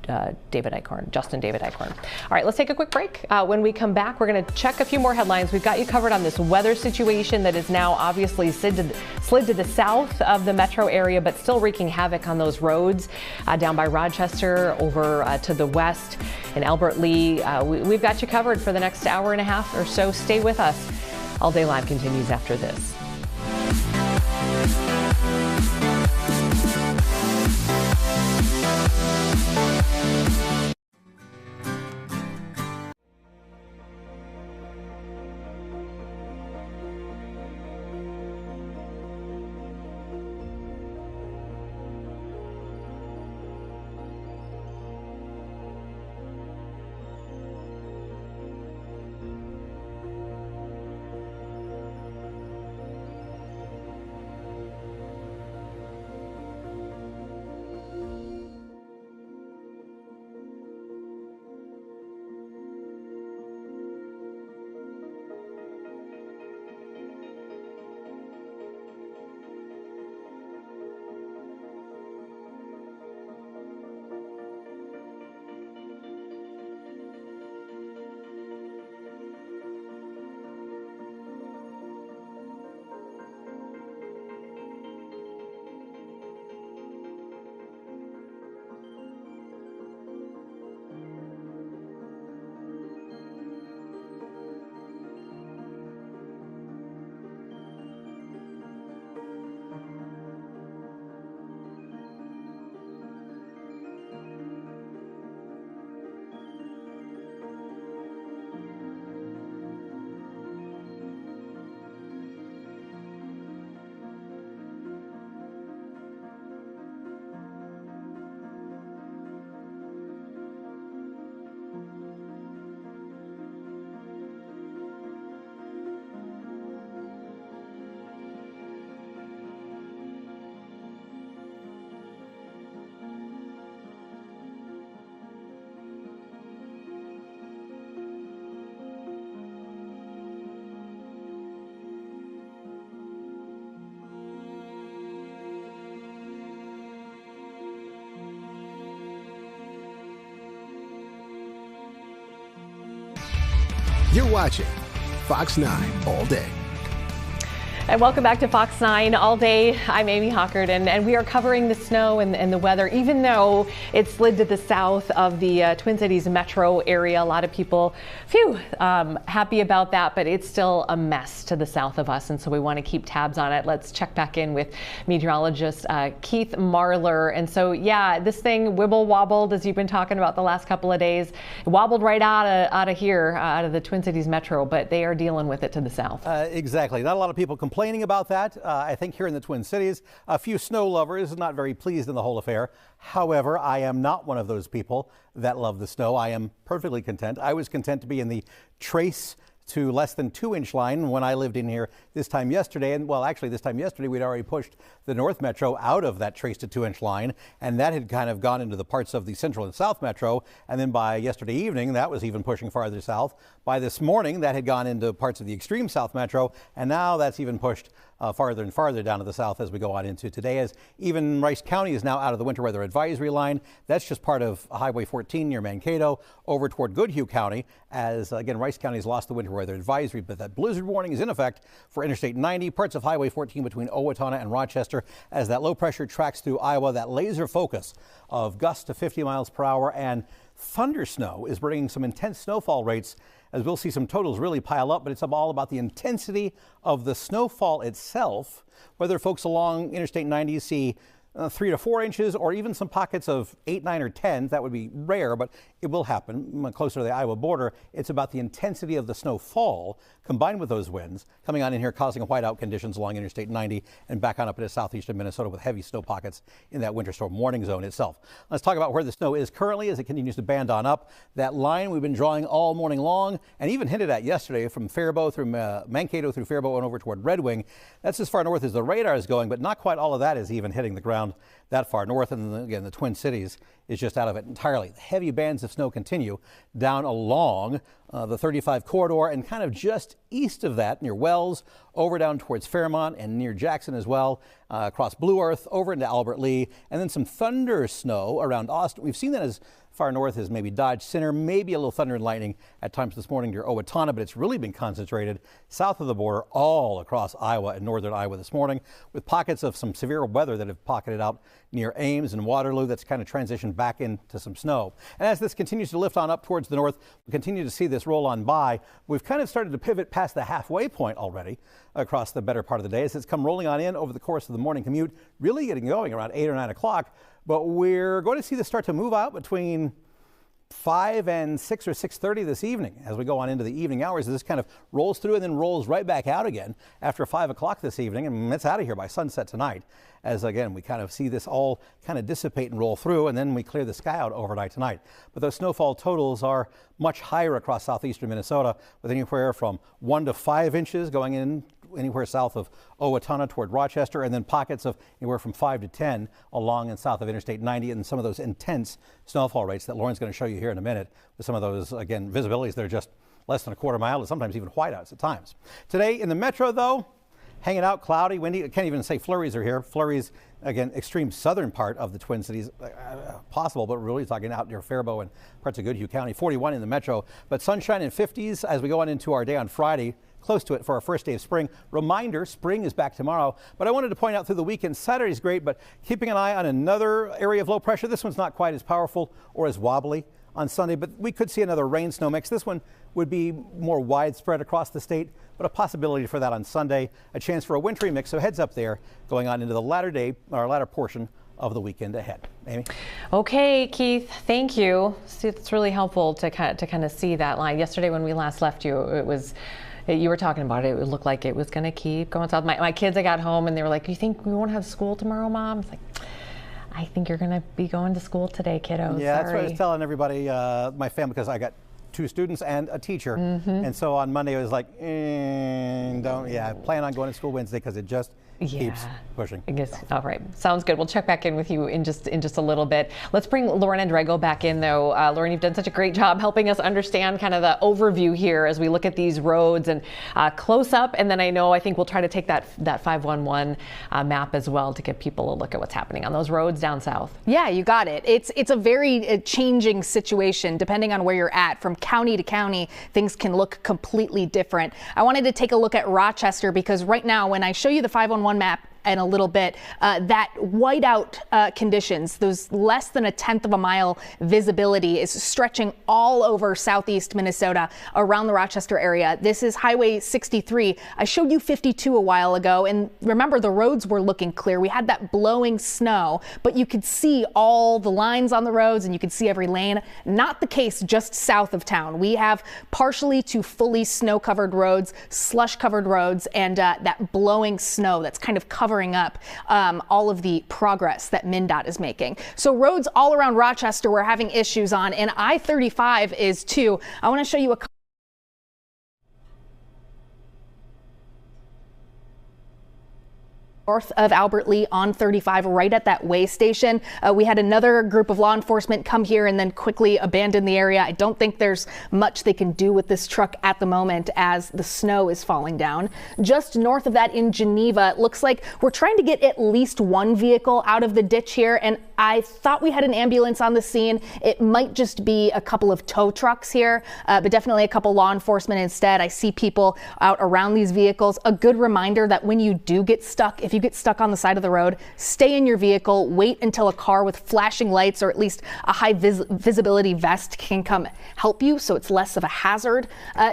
Justin David Eichorn. All right, let's take a quick break. When we come back, we're going to check a few more headlines. We've got you covered on this weather situation that is now obviously slid to the south of the metro area, but still wreaking havoc on those roads down by Rochester, over to the west in Albert Lee. We've got you covered for the next hour and a half or so. Stay with us. All Day Live continues after this. You're watching Fox 9 all day. And welcome back to Fox 9 All Day. I'm Amy Hockert, and we are covering the snow and the weather, even though it slid to the south of the Twin Cities metro area. A lot of people, happy about that, but it's still a mess to the south of us, and so we want to keep tabs on it. Let's check back in with meteorologist Keith Marler. And so, yeah, this thing wibble-wobbled, as you've been talking about the last couple of days. It wobbled right out of here, out of the Twin Cities metro, but they are dealing with it to the south. Exactly. Not a lot of people complaining about that. I think here in the Twin Cities, a few snow lovers not very pleased in the whole affair. However, I am not one of those people that love the snow. I am perfectly content. I was content to be in the trace to less than 2-inch line when I lived in here this time yesterday. And well, actually this time yesterday, we'd already pushed the North Metro out of that trace to 2-inch line. And that had kind of gone into the parts of the Central and South Metro. And then by yesterday evening, that was even pushing farther south. By this morning, that had gone into parts of the extreme South Metro. And now that's even pushed farther and farther down to the south as we go on into today, as even Rice County is now out of the winter weather advisory line. That's just part of Highway 14 near Mankato over toward Goodhue County, as again Rice County has lost the winter weather advisory, but that blizzard warning is in effect for Interstate 90, parts of Highway 14 between Owatonna and Rochester, as that low pressure tracks through Iowa. That laser focus of gusts to 50 miles per hour and thunder snow is bringing some intense snowfall rates, as we'll see some totals really pile up, but it's all about the intensity of the snowfall itself. Whether folks along Interstate 90 see 3 to 4 inches or even some pockets of 8, 9, or 10, that would be rare, but it will happen closer to the Iowa border. It's about the intensity of the snowfall combined with those winds coming on in here, causing whiteout conditions along Interstate 90 and back on up into southeastern Minnesota with heavy snow pockets in that winter storm warning zone itself. Let's talk about where the snow is currently as it continues to band on up. That line we've been drawing all morning long and even hinted at yesterday from Faribault through Mankato through Faribault and over toward Red Wing. That's as far north as the radar is going, but not quite all of that is even hitting the ground that far north. And then, again, the Twin Cities is just out of it entirely. The heavy bands of snow continue down along the 35 corridor and kind of just east of that near Wells, over down towards Fairmont and near Jackson as well, across Blue Earth, over into Albert Lee, and then some thunder snow around Austin. We've seen that as far north as maybe Dodge Center, maybe a little thunder and lightning at times this morning near Owatonna, but it's really been concentrated south of the border all across Iowa and northern Iowa this morning, with pockets of some severe weather that have pocketed out near Ames and Waterloo. That's kind of transitioned back into some snow. And as this continues to lift on up towards the north, we continue to see this roll on by. We've kind of started to pivot past the halfway point already across the better part of the day as it's come rolling on in over the course of the morning commute, really getting going around 8 or 9 o'clock. But we're going to see this start to move out between 5 and 6 or 6:30 this evening as we go on into the evening hours. This kind of rolls through and then rolls right back out again after 5 o'clock this evening, and it's out of here by sunset tonight, as again we kind of see this all kind of dissipate and roll through, and then we clear the sky out overnight tonight. But those snowfall totals are much higher across southeastern Minnesota, with anywhere from 1 to 5 inches going in anywhere south of Owatonna toward Rochester, and then pockets of anywhere from 5 to 10 along and south of Interstate 90, and some of those intense snowfall rates that Lauren's going to show you here in a minute, with some of those, again, visibilities that are just less than a quarter mile and sometimes even whiteouts at times. Today in the metro, though, hanging out, cloudy, windy. I can't even say flurries are here. Flurries, again, extreme southern part of the Twin Cities, possible, but really talking out near Faribault and parts of Goodhue County. 41 in the metro, but sunshine in 50s as we go on into our day on Friday. Close to it for our first day of spring. Reminder, spring is back tomorrow. But I wanted to point out through the weekend, Saturday's great, but keeping an eye on another area of low pressure. This one's not quite as powerful or as wobbly on Sunday, but we could see another rain snow mix. This one would be more widespread across the state, but a possibility for that on Sunday. A chance for a wintry mix, so heads up there going on into the latter portion of the weekend ahead. Amy? Okay, Keith, thank you. It's really helpful to kind of see that line. Yesterday when we last left you, you were talking about it. It looked like it was going to keep going south. My kids, I got home and they were like, "You think we won't have school tomorrow, Mom?" It's like, I think you're going to be going to school today, kiddos. Yeah, that's Sorry. what I was telling everybody, my family, because I got 2 students and a teacher. And so on Monday, I was like, plan on going to school Wednesday because it just keeps pushing. I guess, all right. Sounds good. We'll check back in with you in just a little bit. Let's bring Lauren Andrego back in, though. Lauren, you've done such a great job helping us understand kind of the overview here as we look at these roads and close up. And then I think we'll try to take that 511 map as well to give people a look at what's happening on those roads down south. Yeah, you got it. It's a very changing situation depending on where you're at. From county to county, things can look completely different. I wanted to take a look at Rochester because right now, when I show you the 511 map in a little bit, that whiteout conditions, those less than 1/10 of a mile visibility is stretching all over southeast Minnesota around the Rochester area. This is Highway 63. I showed you 52 a while ago, and remember the roads were looking clear. We had that blowing snow, but you could see all the lines on the roads and you could see every lane. Not the case just south of town. We have partially to fully snow-covered roads, slush-covered roads, and that blowing snow that's kind of covering up all of the progress that MnDOT is making. So roads all around Rochester we're having issues on, and I-35 is too. I want to show you a north of Albert Lea on 35, right at that way station. We had another group of law enforcement come here and then quickly abandon the area. I don't think there's much they can do with this truck at the moment as the snow is falling down. Just north of that in Geneva, it looks like we're trying to get at least one vehicle out of the ditch here, and I thought we had an ambulance on the scene. It might just be a couple of tow trucks here, but definitely a couple law enforcement instead. I see people out around these vehicles. A good reminder that when you do get stuck, if you get stuck on the side of the road, stay in your vehicle, wait until a car with flashing lights or at least a high visibility vest can come help you so it's less of a hazard.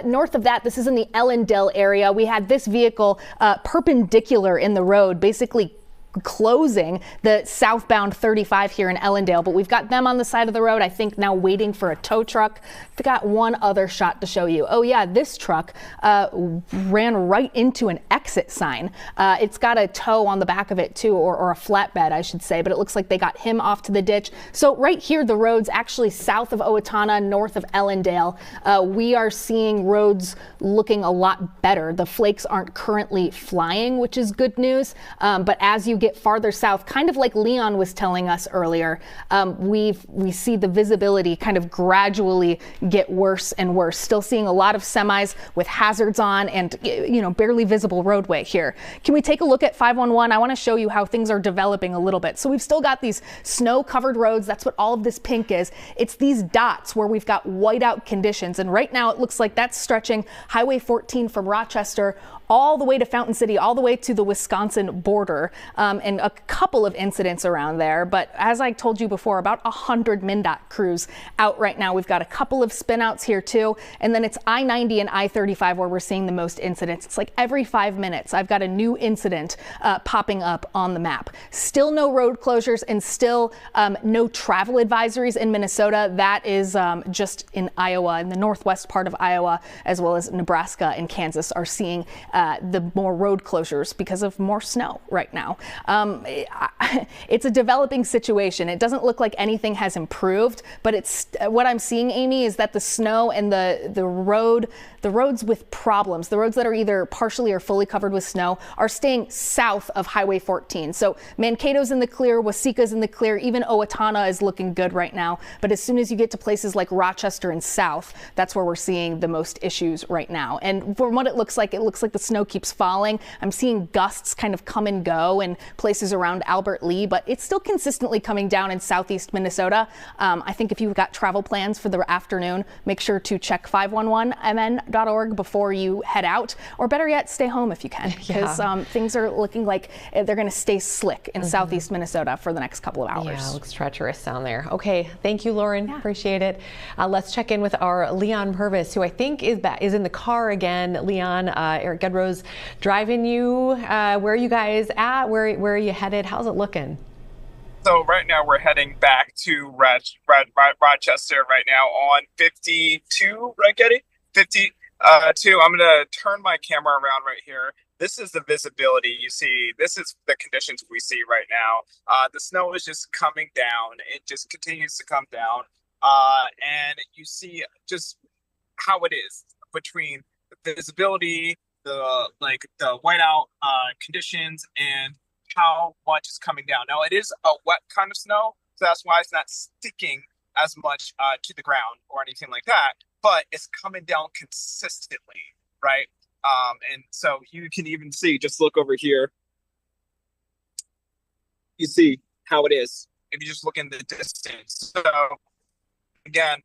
North of that, this is in the Ellendale area. We had this vehicle perpendicular in the road, basically closing the southbound 35 here in Ellendale, but we've got them on the side of the road, I think now waiting for a tow truck. I've got one other shot to show you. Oh yeah, this truck ran right into an exit sign. It's got a tow on the back of it too, or a flatbed I should say, but it looks like they got him off to the ditch. So right here, the roads actually south of Owatonna, north of Ellendale, we are seeing roads looking a lot better. The flakes aren't currently flying, which is good news, but as you get farther south, kind of like Leon was telling us earlier, we see the visibility kind of gradually get worse and worse. Still seeing a lot of semis with hazards on and, barely visible roadway here. Can we take a look at 511? I want to show you how things are developing a little bit. So we've still got these snow-covered roads. That's what all of this pink is. It's these dots where we've got whiteout conditions. And right now it looks like that's stretching Highway 14 from Rochester all the way to Fountain City, all the way to the Wisconsin border, and a couple of incidents around there. But as I told you before, about 100 MnDOT crews out right now. We've got a couple of spinouts here too. And then it's I-90 and I-35 where we're seeing the most incidents. It's like every 5 minutes, I've got a new incident popping up on the map. Still no road closures and still no travel advisories in Minnesota. That is just in Iowa, in the northwest part of Iowa, as well as Nebraska and Kansas are seeing the more road closures because of more snow right now. It's a developing situation. It doesn't look like anything has improved, but it's what I'm seeing, Amy, is that the snow and the roads with problems, the roads that are either partially or fully covered with snow, are staying south of Highway 14. So Mankato's in the clear, Waseca's in the clear, even Owatonna is looking good right now. But as soon as you get to places like Rochester and south, that's where we're seeing the most issues right now. And from what it looks like the snow keeps falling. I'm seeing gusts kind of come and go in places around Albert Lea, but it's still consistently coming down in southeast Minnesota. I think if you've got travel plans for the afternoon, make sure to check 511mn.org before you head out, or better yet, stay home if you can, because things are looking like they're going to stay slick in southeast Minnesota for the next couple of hours. Yeah, it looks treacherous down there. Okay, thank you, Lauren. Yeah. Appreciate it. Let's check in with our Leon Purvis, who I think is in the car again. Leon, Eric Gedrose driving you. Where are you guys at? Where are you headed? How's it looking? So right now we're heading back to Rochester right now on 52, right, Getty? 52. I'm going to turn my camera around right here. This is the visibility you see. This is the conditions we see right now. The snow is just coming down. It just continues to come down. And you see just how it is between the visibility the whiteout conditions and how much is coming down. Now it is a wet kind of snow, so that's why it's not sticking as much to the ground or anything like that, but it's coming down consistently, right? And so you can even see, just look over here, you see how it is if you just look in the distance. So again,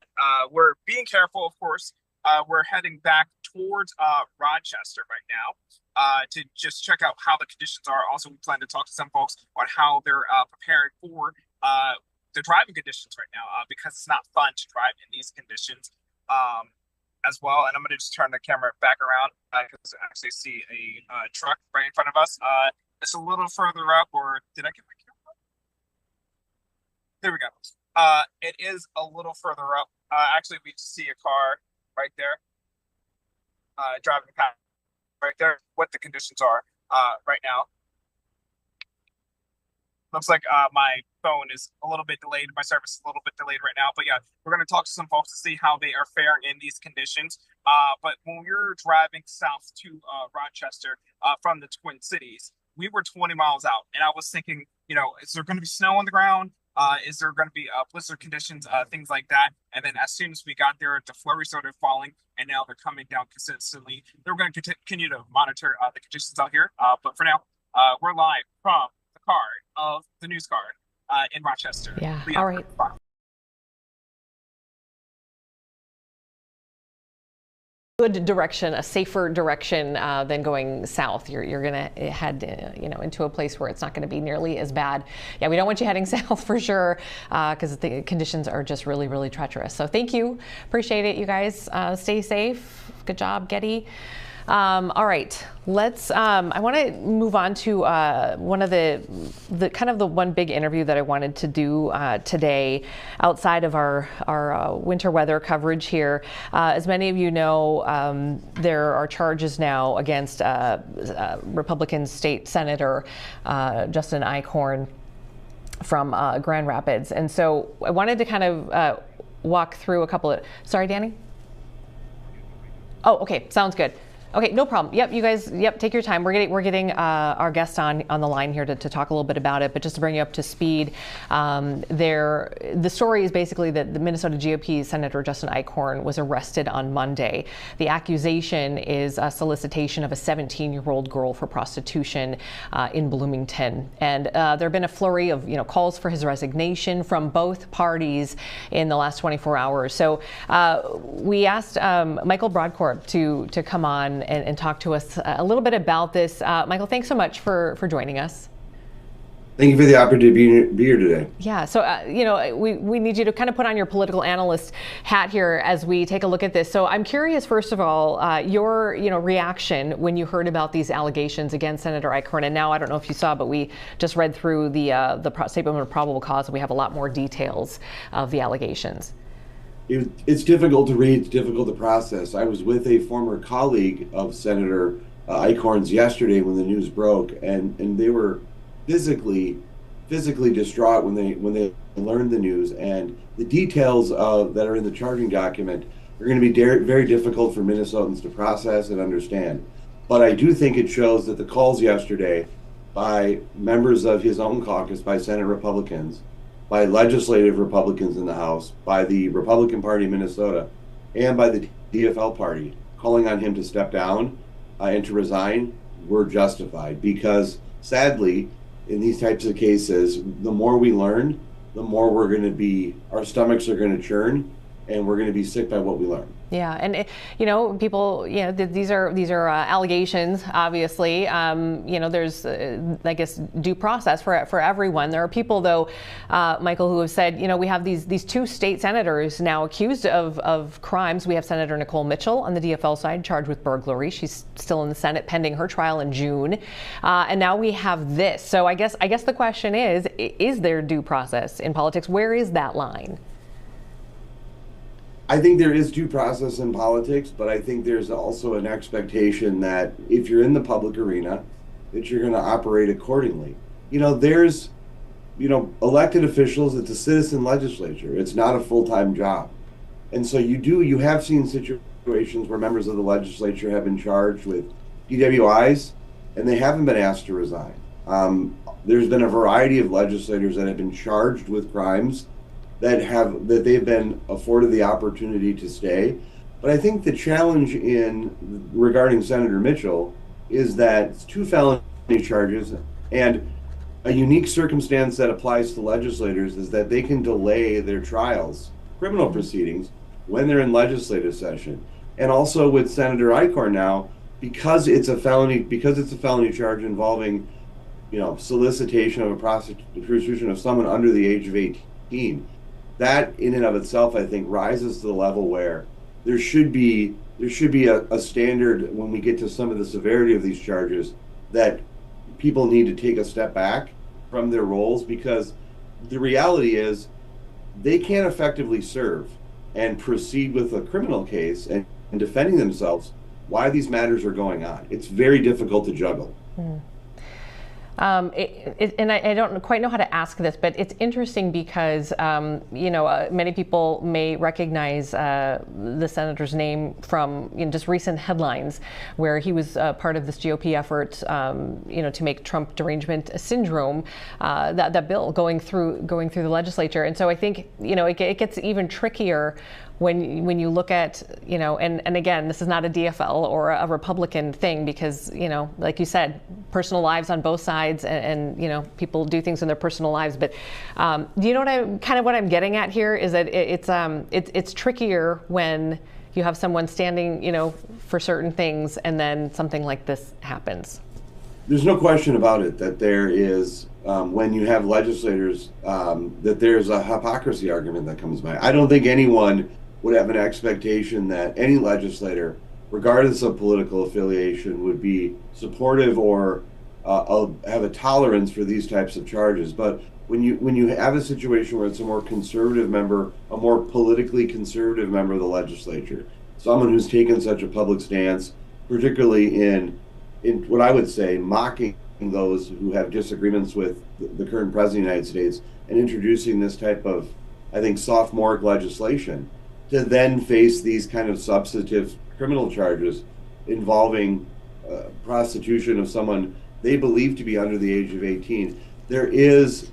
we're being careful, of course. We're heading back towards Rochester right now to just check out how the conditions are. Also, we plan to talk to some folks on how they're preparing for the driving conditions right now because it's not fun to drive in these conditions as well. And I'm going to just turn the camera back around because I actually see a truck right in front of us. It's a little further up, or did I get my camera? There we go. It is a little further up. Actually, we see a car right there, driving past right there, what the conditions are right now. Looks like my phone is a little bit delayed. My service is a little bit delayed right now. But yeah, we're going to talk to some folks to see how they are faring in these conditions. But when we were driving south to Rochester from the Twin Cities, we were 20 miles out. And I was thinking, is there going to be snow on the ground? Is there going to be blizzard conditions, things like that? And then as soon as we got there, the flurries started falling, and now they're coming down consistently. They're going to continue to monitor the conditions out here. But for now, we're live from the car of the news car in Rochester. Yeah. All right. Good direction, a safer direction than going south. You're going to head into a place where it's not going to be nearly as bad. Yeah, we don't want you heading south for sure because the conditions are just really, really treacherous. So thank you. Appreciate it, you guys. Stay safe. Good job, Getty. All right, let's, I want to move on to one of the kind of the one big interview that I wanted to do today outside of our winter weather coverage here. As many of you know, there are charges now against Republican State Senator Justin Eichorn from Grand Rapids. And so I wanted to kind of walk through a couple of, sorry, Danny? Oh, okay, sounds good. Okay, no problem. Yep, you guys, take your time. We're getting our guest on the line here to talk a little bit about it, but just to bring you up to speed, the story is basically that the Minnesota GOP Senator Justin Eichorn was arrested on Monday. The accusation is a solicitation of a 17-year-old girl for prostitution in Bloomington. And there have been a flurry of calls for his resignation from both parties in the last 24 hours. So we asked Michael Broadcorp to come on and talk to us a little bit about this. Michael, thanks so much for joining us. Thank you for the opportunity to be here today. Yeah, so we need you to kind of put on your political analyst hat here as we take a look at this. So I'm curious, first of all, your reaction when you heard about these allegations against Senator Eichorn. And now I don't know if you saw, but we just read through the statement of probable cause, and we have a lot more details of the allegations. It's difficult to read, it's difficult to process. I was with a former colleague of Senator Eichorn's yesterday when the news broke, and they were physically distraught when they learned the news. And the details that are in the charging document are going to be very difficult for Minnesotans to process and understand. But I do think it shows that the calls yesterday by members of his own caucus, by Senate Republicans, by legislative Republicans in the House, by the Republican Party of Minnesota, and by the DFL party, calling on him to step down and to resign, were justified. Because sadly, in these types of cases, the more we learn, the more our stomachs are going to churn, and we're going to be sick by what we learn. Yeah, and people, these are allegations. Obviously, there's, I guess, due process for everyone. There are people, though, Michael, who have said, we have these two state senators now accused of crimes. We have Senator Nicole Mitchell on the DFL side, charged with burglary. She's still in the Senate pending her trial in June, and now we have this. So I guess the question is there due process in politics? Where is that line? I think there is due process in politics, but I think there's also an expectation that if you're in the public arena, that you're going to operate accordingly. There's, elected officials, it's a citizen legislature. It's not a full-time job. And so you have seen situations where members of the legislature have been charged with DWIs, and they haven't been asked to resign. There's been a variety of legislators that have been charged with crimes that they've been afforded the opportunity to stay. But I think the challenge regarding Senator Mitchell is that it's 2 felony charges, and a unique circumstance that applies to legislators is that they can delay their trials, criminal proceedings, when they're in legislative session. And also with Senator Eichorn now, because it's a felony charge involving, solicitation of a prostitution of someone under the age of 18, that in and of itself, I think, rises to the level where there should be a standard when we get to some of the severity of these charges, that people need to take a step back from their roles, because the reality is they can't effectively serve and proceed with a criminal case and defending themselves while these matters are going on. It's very difficult to juggle. And I don't quite know how to ask this, but it's interesting because, many people may recognize the senator's name from just recent headlines where he was part of this GOP effort, to make Trump derangement syndrome, that bill going through the legislature. And so I think, it gets even trickier when you look at, and again, this is not a DFL or a Republican thing, because, like you said, personal lives on both sides, and people do things in their personal lives. But do you know what I'm getting at here is that it's trickier when you have someone standing, for certain things, and then something like this happens. There's no question about it that there is, when you have legislators, that there's a hypocrisy argument that comes by. I don't think anyone would have an expectation that any legislator, regardless of political affiliation, would be supportive or have a tolerance for these types of charges. But when you have a situation where it's a more conservative member, a more politically conservative member of the legislature, someone who's taken such a public stance, particularly in what I would say mocking those who have disagreements with the current president of the United States, and introducing this type of, I think, sophomoric legislation, to then face these kind of substantive criminal charges involving prostitution of someone they believe to be under the age of 18. It is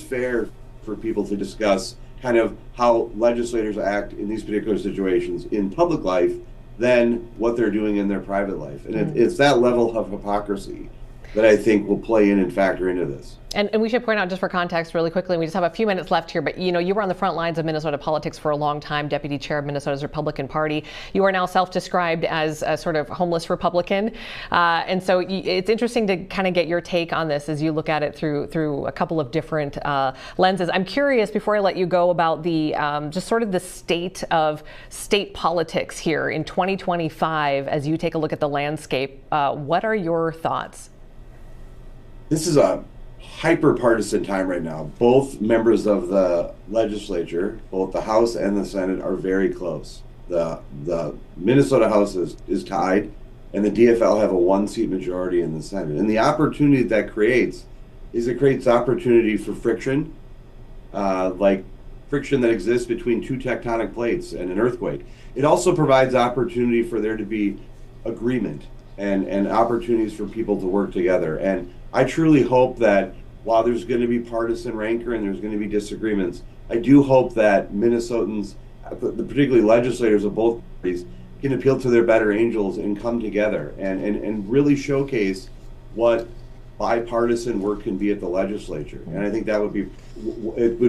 fair for people to discuss kind of how legislators act in these particular situations in public life than what they're doing in their private life. And it's that level of hypocrisy that I think will play in and factor into this. And we should point out, just for context really quickly, we just have a few minutes left here, but you were on the front lines of Minnesota politics for a long time, deputy chair of Minnesota's Republican Party. You are now self-described as a sort of homeless Republican. And so it's interesting to kind of get your take on this as you look at it through a couple of different lenses. I'm curious, before I let you go, about the just sort of the state of state politics here in 2025 as you take a look at the landscape. What are your thoughts? This is a hyper-partisan time right now. Both members of the legislature, both the House and the Senate, are very close. The Minnesota House is tied, and the DFL have a 1-seat majority in the Senate. And the opportunity that creates opportunity for friction, like friction that exists between 2 tectonic plates and an earthquake. It also provides opportunity for there to be agreement and opportunities for people to work together. And I truly hope that while there's going to be partisan rancor and there's going to be disagreements, I do hope that Minnesotans, particularly legislators of both parties, can appeal to their better angels and come together and really showcase what bipartisan work can be at the legislature. And I think it would be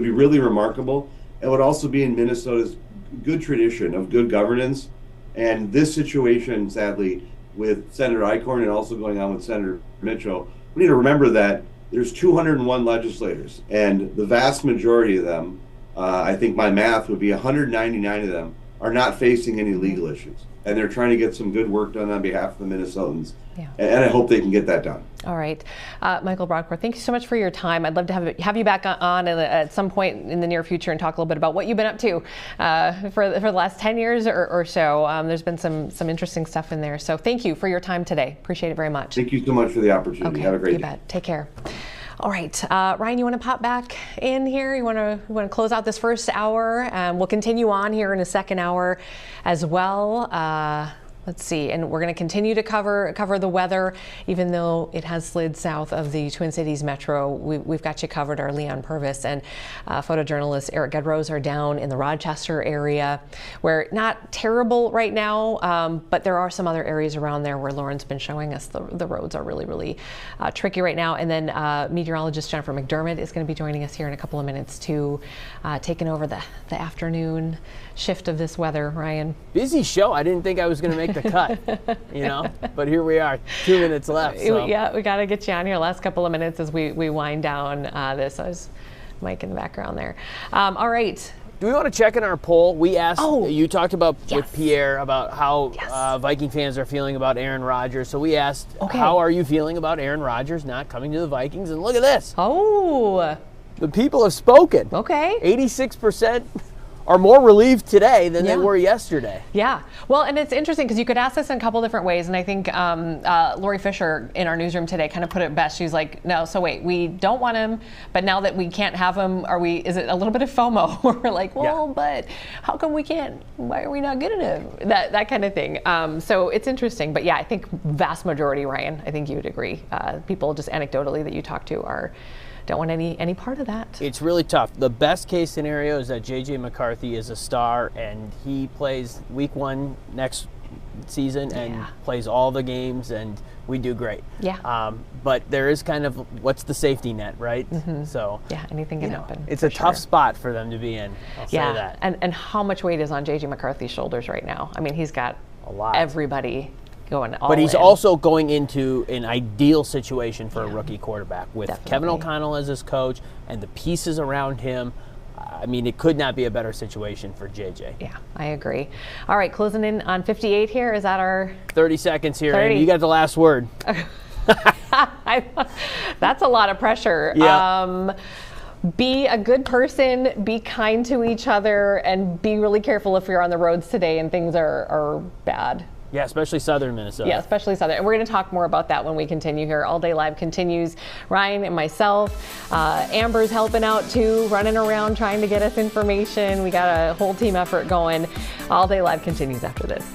really remarkable. It would also be in Minnesota's good tradition of good governance. And this situation, sadly, with Senator Eichorn and also going on with Senator Mitchell, we need to remember that there's 201 legislators, and the vast majority of them, I think my math would be 199 of them, are not facing any legal issues. And they're trying to get some good work done on behalf of the Minnesotans. Yeah. And I hope they can get that done. All right. Michael Brockworth, thank you so much for your time. I'd love to have you back on at some point in the near future and talk a little bit about what you've been up to for the last 10 years or so. There's been some interesting stuff in there. So thank you for your time today. Appreciate it very much. Thank you so much for the opportunity. Okay, have a great day. You bet. Take care. All right, Ryan, you want to pop back in here? You want to close out this first hour? We'll continue on here in a second hour as well. Let's see, and we're going to continue to cover the weather, even though it has slid south of the Twin Cities metro. We've got you covered. Our Leon Purvis and photojournalist Eric Gedrose are down in the Rochester area, where not terrible right now, but there are some other areas around there where Lauren's been showing us the roads are really, really tricky right now. And then meteorologist Jennifer McDermott is going to be joining us here in a couple of minutes to taking over the afternoon shift of this weather. Ryan, busy show. I didn't think I was going to make the cut, but here we are, 2 minutes left. So. Yeah, we got to get you on here last couple of minutes as we wind down this. I was Mike in the background there. All right. Do we want to check in our poll? We asked, you talked about Yes. with Pierre about how Yes. Viking fans are feeling about Aaron Rodgers. So we asked, how are you feeling about Aaron Rodgers not coming to the Vikings? And look at this. Oh. The people have spoken. Okay. 86% are more relieved today than they were yesterday. Yeah. Well, and it's interesting because you could ask this in a couple different ways. And I think Lori Fisher in our newsroom today kind of put it best. She's like, no, so wait, we don't want him, but now that we can't have him, is it a little bit of FOMO? We're like, well, but how come we can't? Why are we not good enough? That kind of thing. So it's interesting. But yeah, I think vast majority, Ryan, I think you would agree. People just anecdotally that you talk to don't want any part of that. It's really tough. The best case scenario is that J.J. McCarthy is a star and he plays week 1 next season and plays all the games and we do great. Yeah. But there is kind of, what's the safety net, right? Mm-hmm. So yeah, anything can happen. It's a tough spot for them to be in. I'll say that. And how much weight is on J.J. McCarthy's shoulders right now? I mean, he's got a lot. Everybody going all But he's in. also going into an ideal situation for a rookie quarterback with Kevin O'Connell as his coach and the pieces around him. I mean, it could not be a better situation for JJ. Yeah, I agree. All right, closing in on 58 here. Is that our 30 seconds here? 30. Amy, you got the last word. That's a lot of pressure. Yeah. Be a good person, be kind to each other, and be really careful if you're on the roads today and things are bad. Yeah, especially southern Minnesota. Yeah, especially southern. And we're going to talk more about that when we continue here. All Day Live continues. Ryan and myself, Amber's helping out too, running around trying to get us information. We got a whole team effort going. All Day Live continues after this.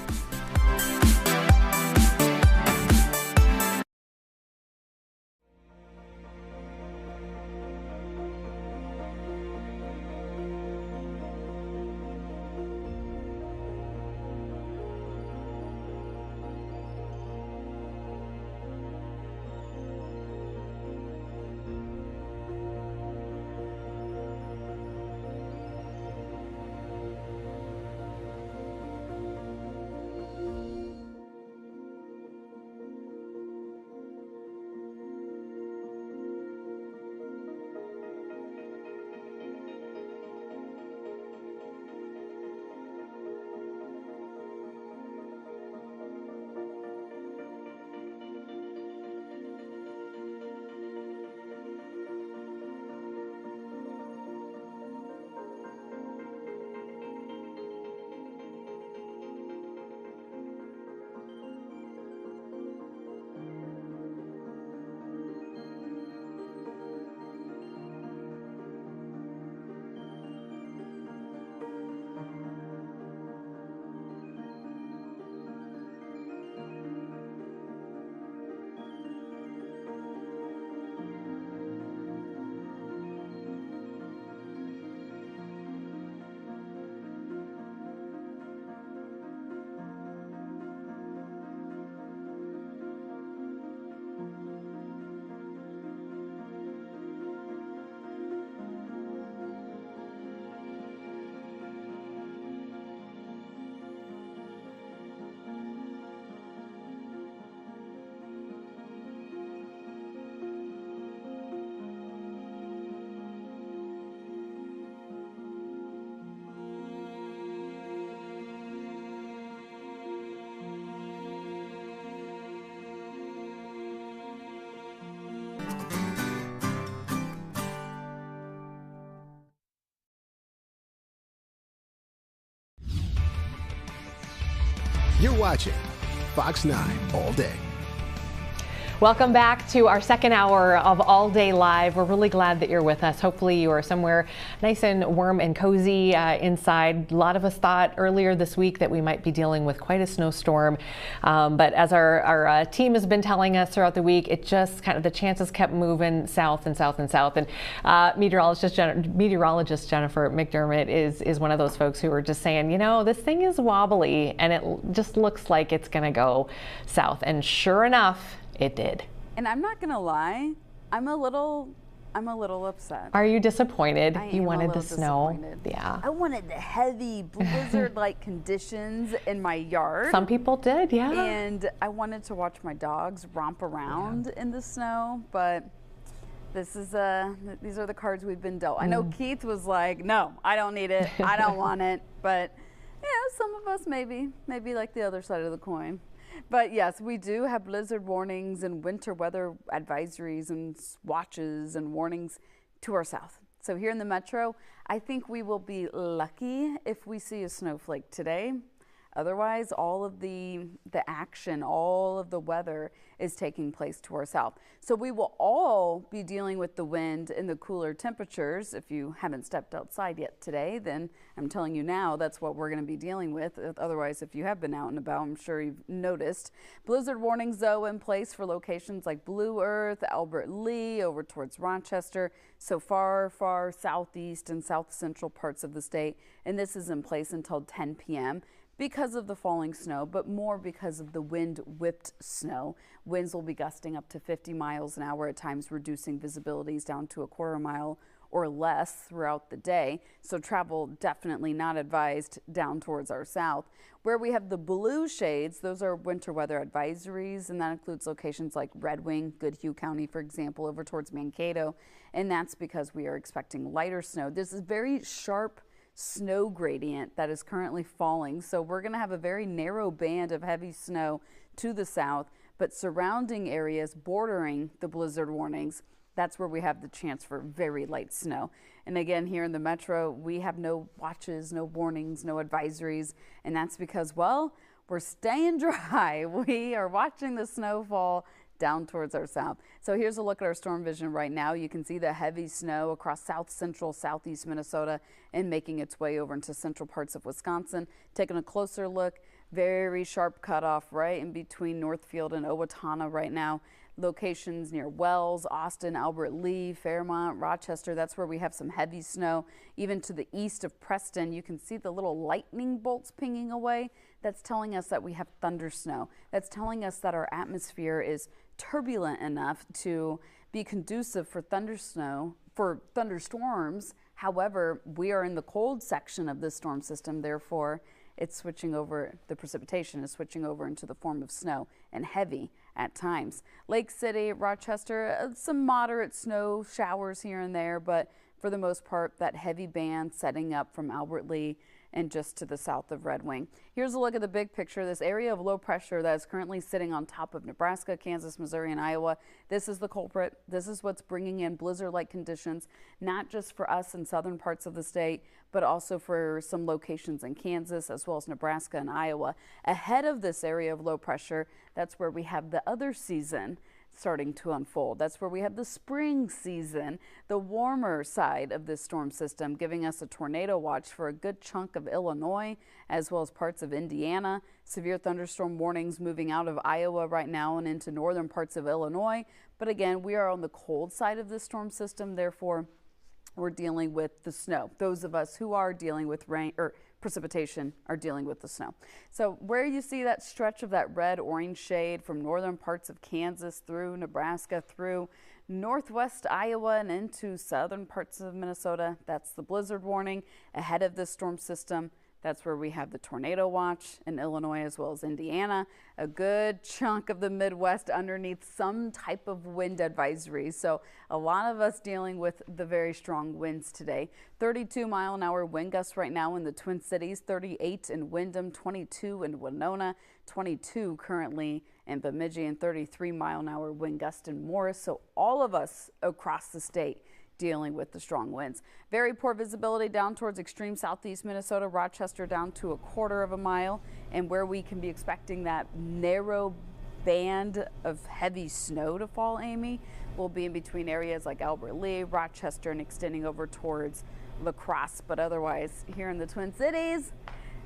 You're watching Fox 9 all day. Welcome back to our second hour of All Day Live. We're really glad that you're with us. Hopefully you are somewhere nice and warm and cozy inside. A lot of us thought earlier this week that we might be dealing with quite a snowstorm. But as our team has been telling us throughout the week, it just kind of, the chances kept moving south and south and south. And meteorologist Jennifer McDermott is one of those folks who are just saying, you know, this thing is wobbly and it just looks like it's going to go south. And sure enough, it did. And I'm not gonna lie, I'm a little upset. Are you disappointed? You wanted the snow? Yeah. I wanted the heavy blizzard-like conditions in my yard. Some people did, yeah. And I wanted to watch my dogs romp around in the snow, but these are the cards we've been dealt. I know Keith was like, no, I don't need it. I don't want it. But yeah, some of us maybe like the other side of the coin. But yes, we do have blizzard warnings and winter weather advisories and watches and warnings to our south. So here in the metro, I think we will be lucky if we see a snowflake today. Otherwise, all of the action, all of the weather is taking place to our south. So we will all be dealing with the wind and the cooler temperatures. If you haven't stepped outside yet today, then I'm telling you now, that's what we're going to be dealing with. Otherwise, if you have been out and about, I'm sure you've noticed. Blizzard warnings, though, in place for locations like Blue Earth, Albert Lee, over towards Rochester, so far southeast and south central parts of the state. And this is in place until 10 p.m. because of the falling snow, but more because of the wind-whipped snow. Winds will be gusting up to 50 miles an hour at times, reducing visibilities down to a quarter mile or less throughout the day. So travel definitely not advised down towards our south. Where we have the blue shades, those are winter weather advisories, and that includes locations like Red Wing, Goodhue County, for example, over towards Mankato. And that's because we are expecting lighter snow. This is very sharp snow gradient that is currently falling. So we're going to have a very narrow band of heavy snow to the south, but surrounding areas bordering the blizzard warnings, that's where we have the chance for very light snow. And again, here in the metro, we have no watches, no warnings, no advisories. And that's because, well, we're staying dry. We are watching the snowfall down towards our south. So here's a look at our storm vision right now. You can see the heavy snow across south central, southeast Minnesota and making its way over into central parts of Wisconsin. Taking a closer look, very sharp cutoff right in between Northfield and Owatonna right now. Locations near Wells, Austin, Albert Lee, Fairmont, Rochester, that's where we have some heavy snow. Even to the east of Preston, you can see the little lightning bolts pinging away. That's telling us that we have thunder snow. That's telling us that our atmosphere is turbulent enough to be conducive for thunderstorms. However, we are in the cold section of this storm system, therefore it's switching over, the precipitation is switching over into the form of snow and heavy at times. Lake City, Rochester, some moderate snow showers here and there, but for the most part, that heavy band setting up from Albert Lee and just to the south of Red Wing. Here's a look at the big picture. This area of low pressure that is currently sitting on top of Nebraska, Kansas, Missouri, and Iowa. This is the culprit. This is what's bringing in blizzard-like conditions, not just for us in southern parts of the state, but also for some locations in Kansas as well as Nebraska and Iowa. Ahead of this area of low pressure, that's where we have the other season starting to unfold. That's where we have the spring season, the warmer side of this storm system, giving us a tornado watch for a good chunk of Illinois as well as parts of Indiana. Severe thunderstorm warnings moving out of Iowa right now and into northern parts of Illinois. But again, we are on the cold side of this storm system, therefore we're dealing with the snow. Those of us who are dealing with rain or precipitation are dealing with the snow. So where you see that stretch of that red-orange shade from northern parts of Kansas through Nebraska, through northwest Iowa and into southern parts of Minnesota, that's the blizzard warning ahead of this storm system. That's where we have the tornado watch in Illinois as well as Indiana. A good chunk of the Midwest underneath some type of wind advisory. So a lot of us dealing with the very strong winds today. 32-mile-an-hour wind gusts right now in the Twin Cities, 38 in Windham, 22 in Winona, 22 currently in Bemidji, and 33-mile-an-hour wind gust in Morris. So all of us across the state dealing with the strong winds. Very poor visibility down towards extreme southeast Minnesota, Rochester down to a quarter of a mile, and where we can be expecting that narrow band of heavy snow to fall, Amy, will be in between areas like Albert Lee, Rochester, and extending over towards La Crosse. But otherwise, here in the Twin Cities,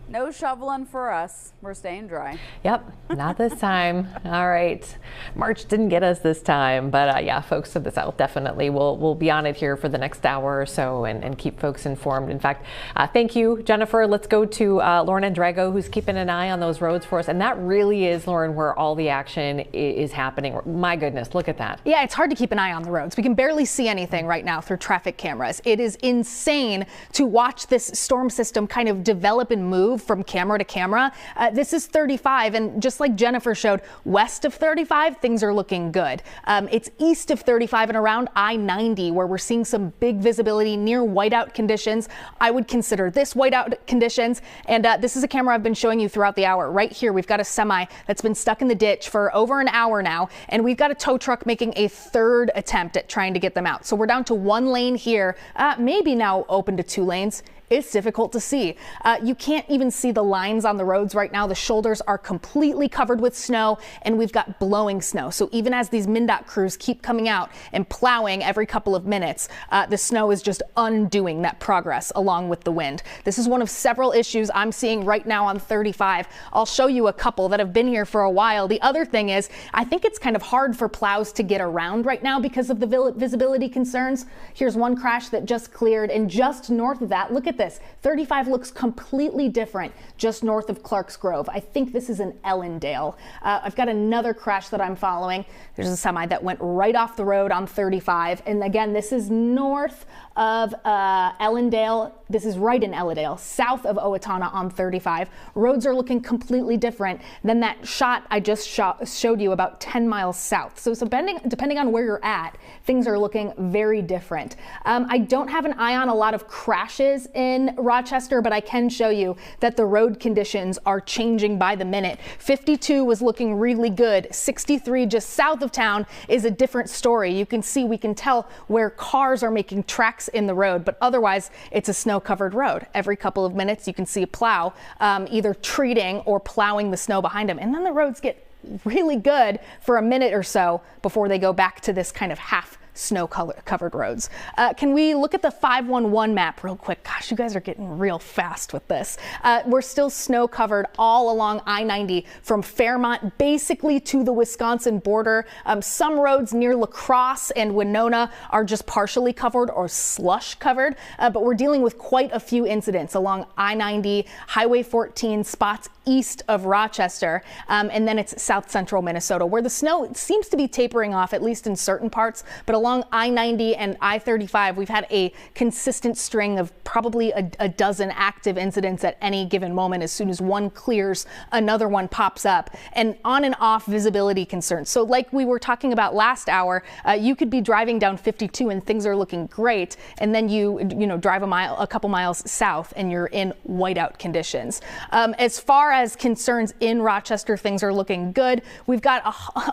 no shoveling for us. We're staying dry. Yep, not this time. All right. March didn't get us this time, but yeah, folks to the south definitely will be on it here for the next hour or so and keep folks informed. In fact, thank you, Jennifer. Let's go to Lauren Andrago, who's keeping an eye on those roads for us. And that really is, Lauren, where all the action is happening. My goodness, look at that. Yeah, it's hard to keep an eye on the roads. We can barely see anything right now through traffic cameras. It is insane to watch this storm system kind of develop and move from camera to camera. This is 35, and just like Jennifer showed, west of 35, things are looking good. It's east of 35 and around I-90 where we're seeing some big visibility near whiteout conditions. I would consider this whiteout conditions, and this is a camera I've been showing you throughout the hour. Right here, we've got a semi that's been stuck in the ditch for over an hour now, and we've got a tow truck making a third attempt at trying to get them out. So we're down to one lane here, maybe now open to 2 lanes. It's difficult to see. You can't even see the lines on the roads right now. The shoulders are completely covered with snow, and we've got blowing snow. So even as these MnDOT crews keep coming out and plowing every couple of minutes, the snow is just undoing that progress along with the wind. This is one of several issues I'm seeing right now on 35. I'll show you a couple that have been here for a while. The other thing is, I think it's kind of hard for plows to get around right now because of the visibility concerns. Here's one crash that just cleared, and just north of that, look at this. 35 looks completely different just north of Clarks Grove. I think this is in Ellendale. I've got another crash that I'm following. There's a semi that went right off the road on 35. And again, this is north of Ellendale. This is right in Ellendale, south of Owatonna on 35. Roads are looking completely different than that shot I just showed you about 10 miles south. So depending on where you're at, things are looking very different. I don't have an eye on a lot of crashes in Rochester, but I can show you that the road conditions are changing by the minute. 52 was looking really good. 63 just south of town is a different story. You can see, we can tell where cars are making tracks in the road, but otherwise it's a snow-covered road. Every couple of minutes you can see a plow either treating or plowing the snow behind them, and then the roads get really good for a minute or so before they go back to this kind of half snow-covered roads. Can we look at the 511 map real quick? Gosh, you guys are getting real fast with this. We're still snow-covered all along I-90 from Fairmont basically to the Wisconsin border. Some roads near La Crosse and Winona are just partially covered or slush covered, but we're dealing with quite a few incidents along I-90, Highway 14, spots east of Rochester, and then it's south central Minnesota, where the snow seems to be tapering off, at least in certain parts, but along I-90 and I-35, we've had a consistent string of probably a dozen active incidents at any given moment. As soon as one clears, another one pops up, and on and off visibility concerns. So like we were talking about last hour, you could be driving down 52 and things are looking great, and then you drive a couple miles south and you're in whiteout conditions. As far as concerns in Rochester, things are looking good. We've got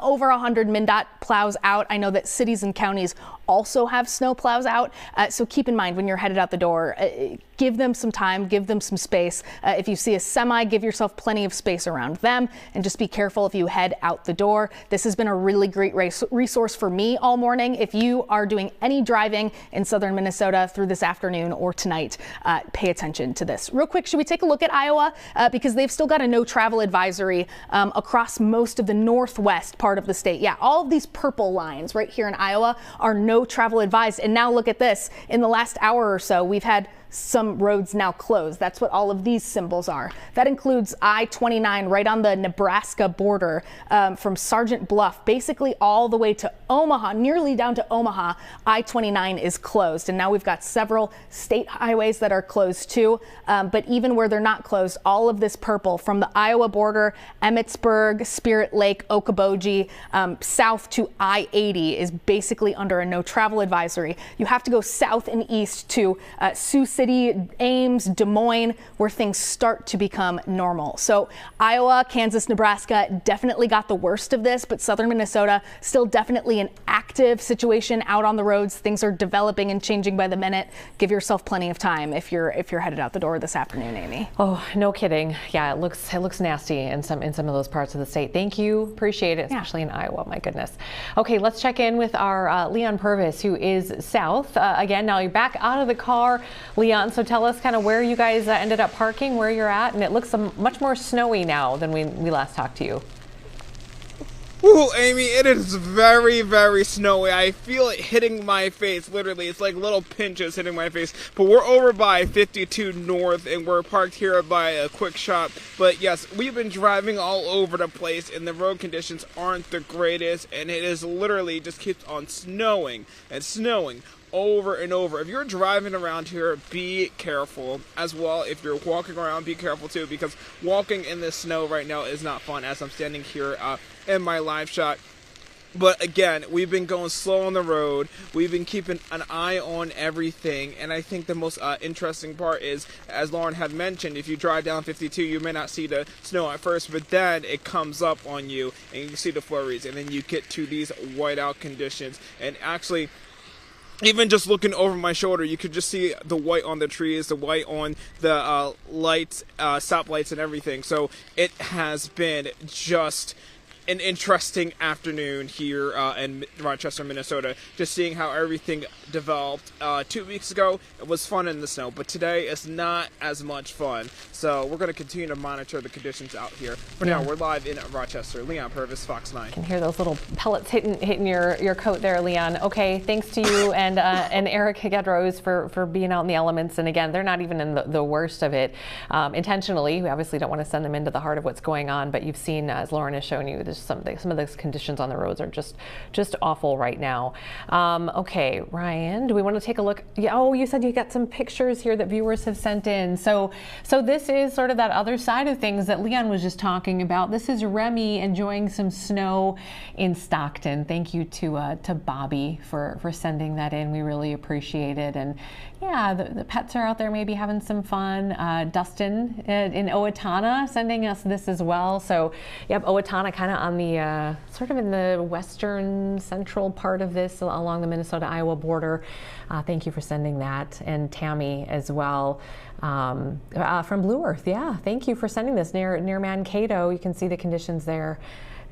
over 100 MnDOT plows out. I know that cities and counties also have snow plows out. So keep in mind when you're headed out the door, give them some time, give them some space. If you see a semi, give yourself plenty of space around them, and just be careful if you head out the door. This has been a really great resource for me all morning. If you are doing any driving in southern Minnesota through this afternoon or tonight, pay attention to this. Real quick, should we take a look at Iowa? Because they've still got a no travel advisory across most of the northwest part of the state. Yeah, all of these purple lines right here in Iowa are no travel advised. And now look at this. In the last hour or so, we've had some roads now closed. That's what all of these symbols are. That includes I-29 right on the Nebraska border from Sergeant Bluff, basically all the way to Omaha, nearly down to Omaha. I-29 is closed. And now we've got several state highways that are closed too. But even where they're not closed, all of this purple from the Iowa border, Emmitsburg, Spirit Lake, Okoboji, south to I-80 is basically under a no travel advisory. You have to go south and east to Sioux City, City, Ames, Des Moines, where things start to become normal. So Iowa, Kansas, Nebraska definitely got the worst of this, but southern Minnesota still definitely an active situation out on the roads. Things are developing and changing by the minute. Give yourself plenty of time if you're headed out the door this afternoon, Amy. Oh, no kidding. Yeah, it looks nasty in some of those parts of the state. Thank you. Appreciate it, especially in Iowa. My goodness. Okay, let's check in with our Leon Purvis, who is south. Again, now you're back out of the car, Leon. So tell us kind of where you guys ended up parking, where you're at, and it looks much more snowy now than we last talked to you. Ooh, Amy, it is very, very snowy. I feel it hitting my face, literally. It's like little pinches hitting my face. But we're over by 52 North, and we're parked here by a quick shop. But yes, we've been driving all over the place, and the road conditions aren't the greatest, and it is literally just keeps on snowing and snowing over and over. If you're driving around here, be careful as well. If you're walking around, be careful too, because walking in this snow right now is not fun, as I'm standing here in my live shot. But again, we've been going slow on the road. We've been keeping an eye on everything. And I think the most interesting part is, as Lauren had mentioned, if you drive down 52, you may not see the snow at first, but then it comes up on you and you see the flurries, and then you get to these whiteout conditions. And actually, even just looking over my shoulder, you could just see the white on the trees, the white on the lights, stoplights and everything. So it has been just an interesting afternoon here in Rochester, Minnesota. Just seeing how everything developed 2 weeks ago. It was fun in the snow, but today is not as much fun. So we're going to continue to monitor the conditions out here. For now, we're live in Rochester. Leon Purvis, Fox 9. I can hear those little pellets hitting your coat there, Leon. Okay, thanks to you and Eric Hegedros for being out in the elements. And again, they're not even in the worst of it intentionally. We obviously don't want to send them into the heart of what's going on, but you've seen, as Lauren has shown you, some of those conditions on the roads are just awful right now. Okay, Ryan, do we want to take a look? Yeah, oh, you said you got some pictures here that viewers have sent in. So this is sort of that other side of things that Leon was just talking about. This is Remy enjoying some snow in Stockton. Thank you to Bobby for sending that in. We really appreciate it. And yeah, the pets are out there maybe having some fun. Dustin in Owatonna sending us this as well. So yep, Owatonna kind of on the sort of in the western central part of this along the Minnesota-Iowa border. Thank you for sending that. And Tammy as well from Blue Earth. Yeah, thank you for sending this near Mankato. You can see the conditions there.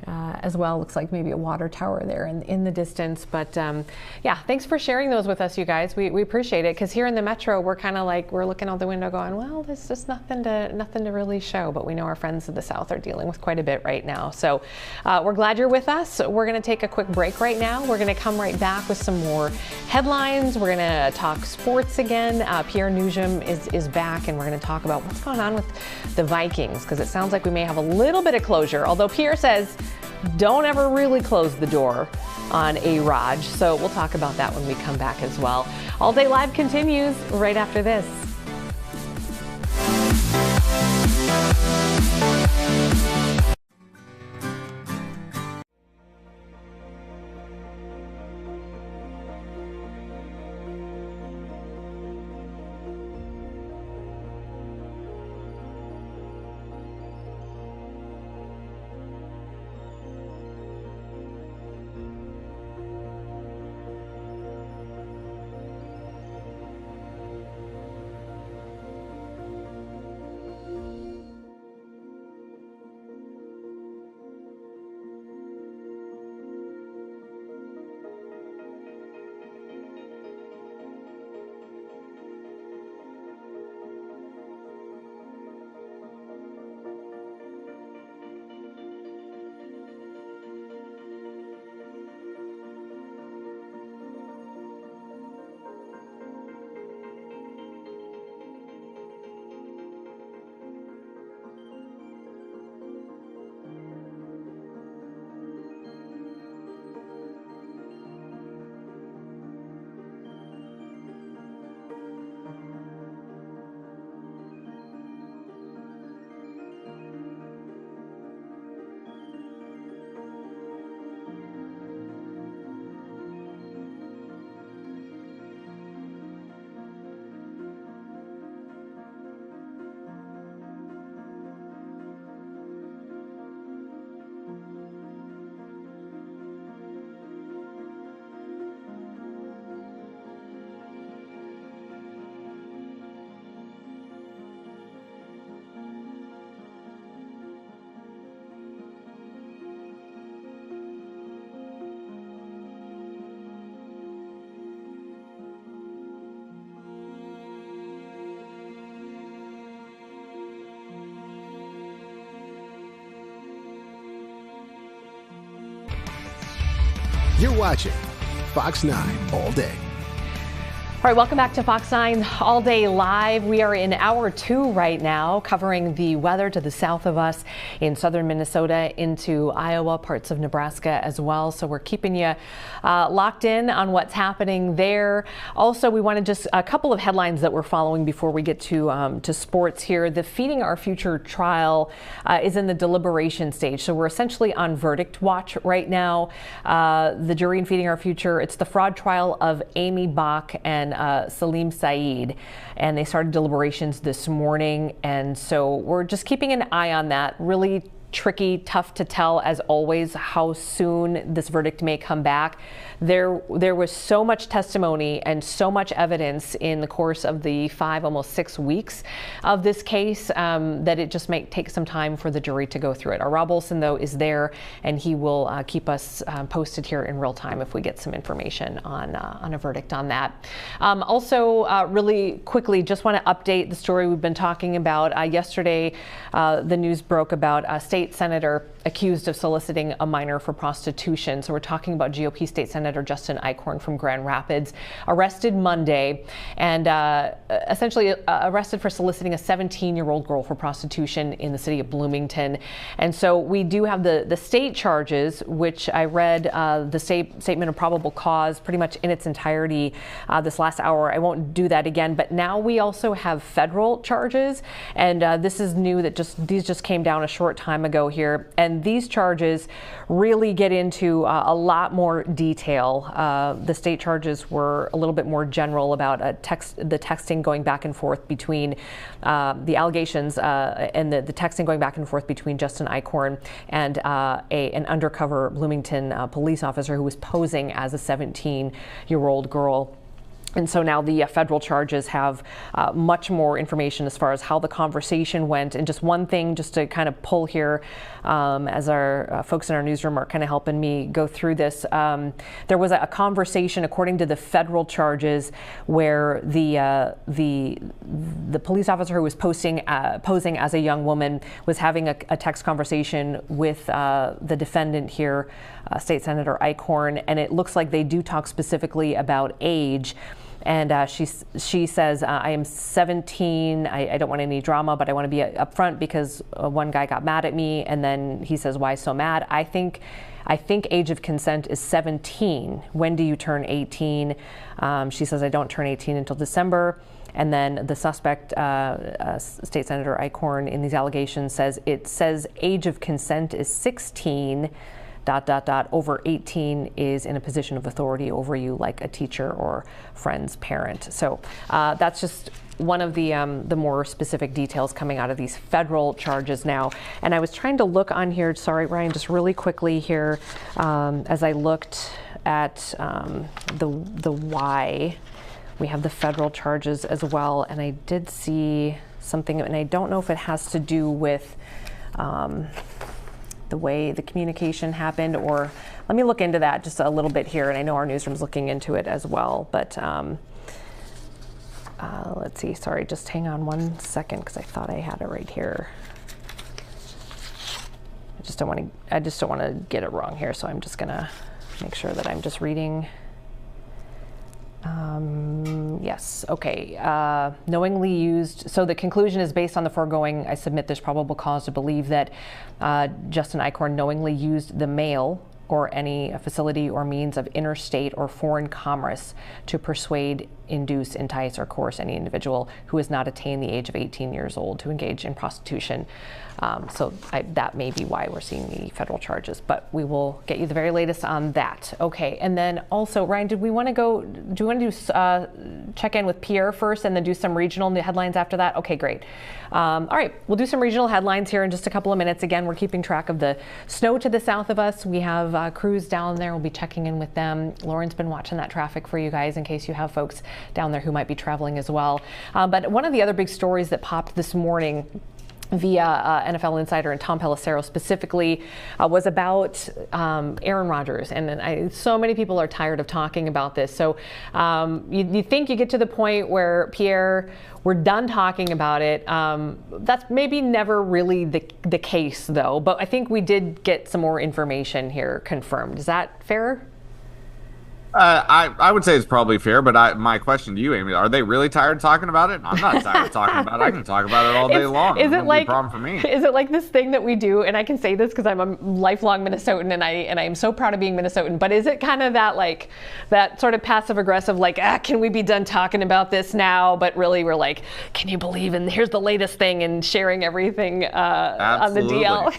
As well. Looks like maybe a water tower there in the distance. But yeah, thanks for sharing those with us, you guys. We appreciate it, because here in the metro, we're kind of like, we're looking out the window going, well, there's just nothing to really show. But we know our friends to the south are dealing with quite a bit right now. So we're glad you're with us. We're going to take a quick break right now. We're going to come right back with some more headlines. We're going to talk sports again. Pierre Nugent is back, and we're going to talk about what's going on with the Vikings, because it sounds like we may have a little bit of closure, although Pierre says don't ever really close the door on Rod. So we'll talk about that when we come back as well. All Day Live continues right after this. You're watching Fox 9 all day. All right, welcome back to Fox 9 All Day Live. We are in hour 2 right now, covering the weather to the south of us in southern Minnesota into Iowa, parts of Nebraska as well. So we're keeping you locked in on what's happening there. Also, we wanted just a couple of headlines that we're following before we get to sports here. The Feeding Our Future trial is in the deliberation stage. So we're essentially on verdict watch right now. The jury in Feeding Our Future, it's the fraud trial of Amy Bach and Salim Saeed, and they started deliberations this morning, and so we're just keeping an eye on that. Really tricky, tough to tell, as always, how soon this verdict may come back. There was so much testimony and so much evidence in the course of the 5, almost 6 weeks of this case that it just might take some time for the jury to go through it. Our Rob Olson, though, is there, and he will keep us posted here in real time if we get some information on a verdict on that. Also, really quickly, just want to update the story we've been talking about. Yesterday, the news broke about a state senator accused of soliciting a minor for prostitution. So we're talking about GOP State Senator Justin Eichorn from Grand Rapids, arrested Monday and essentially arrested for soliciting a 17-year-old girl for prostitution in the city of Bloomington. And so we do have the state charges, which I read the statement of probable cause pretty much in its entirety this last hour. I won't do that again, but now we also have federal charges, and this is new that these just came down a short time ago here. And these charges really get into a lot more detail. The state charges were a little bit more general about the texting going back and forth between the allegations and the texting going back and forth between Justin Eichorn and an undercover Bloomington police officer who was posing as a 17-year-old girl. And so now the federal charges have much more information as far as how the conversation went. And just one thing, just to kind of pull here, as our folks in our newsroom are kind of helping me go through this. There was a conversation, according to the federal charges, where the police officer who was posing as a young woman was having a text conversation with the defendant here, State Senator Eichorn, and it looks like they do talk specifically about age. And she says, I am 17. I don't want any drama, but I want to be upfront because one guy got mad at me. And then he says, why so mad? I think age of consent is 17. When do you turn 18? She says, I don't turn 18 until December. And then the suspect, State Senator Eichorn, in these allegations says age of consent is 16. ... over 18 is in a position of authority over you, like a teacher or friend's parent. So that's just one of the more specific details coming out of these federal charges now. And I was trying to look on here, sorry, Ryan, just really quickly here, as I looked at the why. We have the federal charges as well, and I did see something, and I don't know if it has to do with the way the communication happened, or let me look into that just a little bit here. And I know our newsroom's looking into it as well, but let's see, sorry, just hang on one second because I thought I had it right here. I just don't want to get it wrong here, so I'm just gonna make sure that I'm just reading. Yes, okay. Knowingly used. So the conclusion is, based on the foregoing, I submit there's probable cause to believe that Justin Eichorn knowingly used the mail or any facility or means of interstate or foreign commerce to persuade, induce, entice, or coerce any individual who has not attained the age of 18 years old to engage in prostitution. So that may be why we're seeing the federal charges, but we will get you the very latest on that. Okay, and then also, Ryan, do we want to check in with Pierre first and then do some regional headlines after that? Okay, great. All right, we'll do some regional headlines here in just a couple of minutes. Again, we're keeping track of the snow to the south of us. We have crews down there. We'll be checking in with them. Lauren's been watching that traffic for you guys in case you have folks down there who might be traveling as well. But one of the other big stories that popped this morning via NFL Insider and Tom Pelissero specifically was about Aaron Rodgers. And so many people are tired of talking about this. So you think you get to the point where, Pierre, we're done talking about it. That's maybe never really the case, though. But I think we did get some more information here confirmed. Is that fair? I would say it's probably fair, but my question to you, Amy, are they really tired of talking about it? I'm not tired of talking about it. I can talk about it all day long. Is it like a problem for me? Is it like this thing that we do? And I can say this because I'm a lifelong Minnesotan, and I am so proud of being Minnesotan. But is it kind of that sort of passive aggressive, like, can we be done talking about this now? But really, we're like, can you believe? And here's the latest thing, and sharing everything on the DL.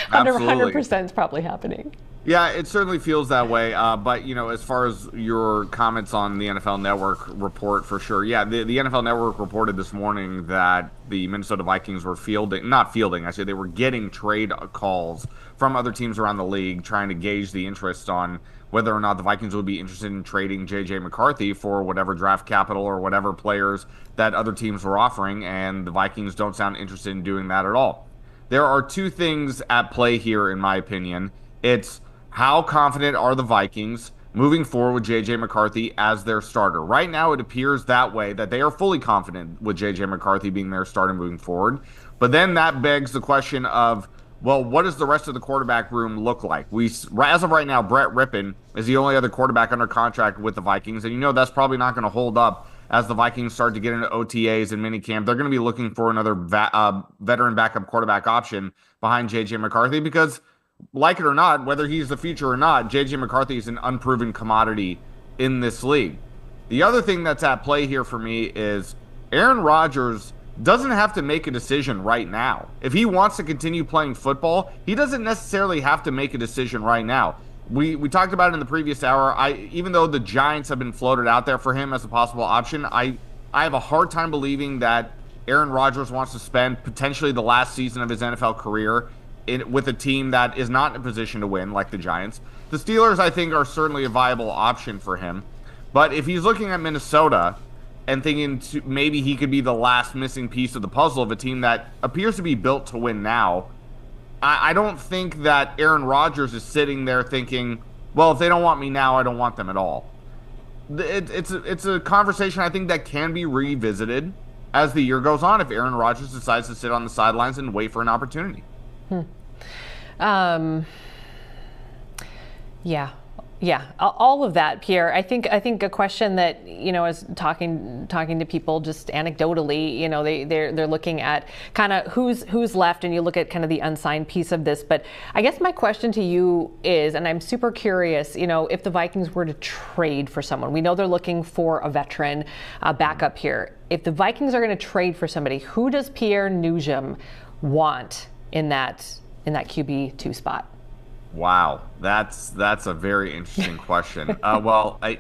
100% is probably happening. Yeah, it certainly feels that way. But, as far as your comments on the NFL Network report, for sure. Yeah, the NFL Network reported this morning that the Minnesota Vikings were they were getting trade calls from other teams around the league trying to gauge the interest on whether or not the Vikings would be interested in trading J.J. McCarthy for whatever draft capital or whatever players that other teams were offering, and the Vikings don't sound interested in doing that at all. There are two things at play here, in my opinion. It's how confident are the Vikings moving forward with J.J. McCarthy as their starter? Right now, it appears that way, that they are fully confident with J.J. McCarthy being their starter moving forward. But then that begs the question of, well, what does the rest of the quarterback room look like? As of right now, Brett Rippon is the only other quarterback under contract with the Vikings, and that's probably not going to hold up as the Vikings start to get into OTAs and minicamp. They're going to be looking for another veteran backup quarterback option behind J.J. McCarthy because, like it or not, whether he's the future or not, J.J. McCarthy is an unproven commodity in this league. The other thing that's at play here for me is Aaron Rodgers doesn't have to make a decision right now. If he wants to continue playing football, he doesn't necessarily have to make a decision right now. We talked about it in the previous hour. Even though the Giants have been floated out there for him as a possible option, I have a hard time believing that Aaron Rodgers wants to spend potentially the last season of his NFL career with a team that is not in a position to win, like the Giants. The Steelers, I think, are certainly a viable option for him. But if he's looking at Minnesota and thinking maybe he could be the last missing piece of the puzzle of a team that appears to be built to win now, I don't think that Aaron Rodgers is sitting there thinking, well, if they don't want me now, I don't want them at all. It's a conversation I think that can be revisited as the year goes on if Aaron Rodgers decides to sit on the sidelines and wait for an opportunity. Yeah, all of that, Pierre. I think a question that, is talking to people just anecdotally, they're looking at kind of who's left, and you look at kind of the unsigned piece of this. But I guess my question to you is, and I'm super curious, if the Vikings were to trade for someone, we know they're looking for a veteran backup here. If the Vikings are going to trade for somebody, who does Pierre Nugent want in that QB2 spot? Wow, that's a very interesting question. Well, I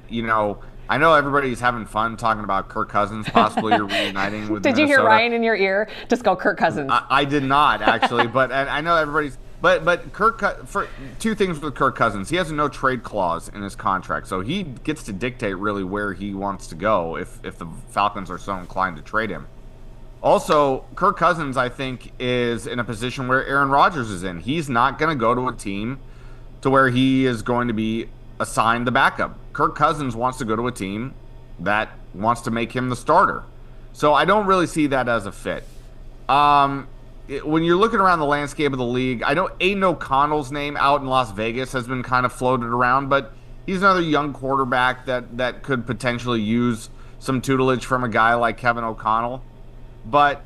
know everybody's having fun talking about Kirk Cousins possibly reuniting with Did Minnesota. You hear Ryan in your ear? Just go Kirk Cousins. I did not actually, but I know everybody's. But for two things with Kirk Cousins, he has a no trade clause in his contract, so he gets to dictate really where he wants to go if the Falcons are so inclined to trade him. Also, Kirk Cousins, I think, is in a position where Aaron Rodgers is in. He's not going to go to a team to where he is going to be assigned the backup. Kirk Cousins wants to go to a team that wants to make him the starter. So I don't really see that as a fit. When you're looking around the landscape of the league, I know Aiden O'Connell's name out in Las Vegas has been kind of floated around, but he's another young quarterback that could potentially use some tutelage from a guy like Kevin O'Connell. But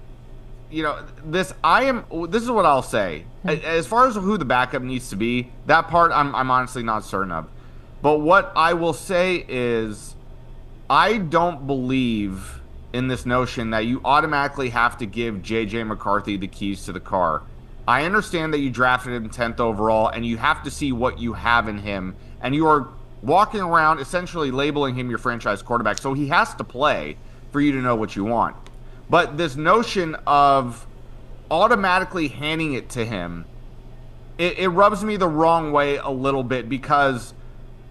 this is what I'll say. As far as who the backup needs to be, that part I'm honestly not certain of. But what I will say is, I don't believe in this notion that you automatically have to give J.J. McCarthy the keys to the car. I understand that you drafted him 10th overall, and you have to see what you have in him, and you are walking around essentially labeling him your franchise quarterback, so he has to play for you to know what you want. But this notion of automatically handing it to him, it rubs me the wrong way a little bit, because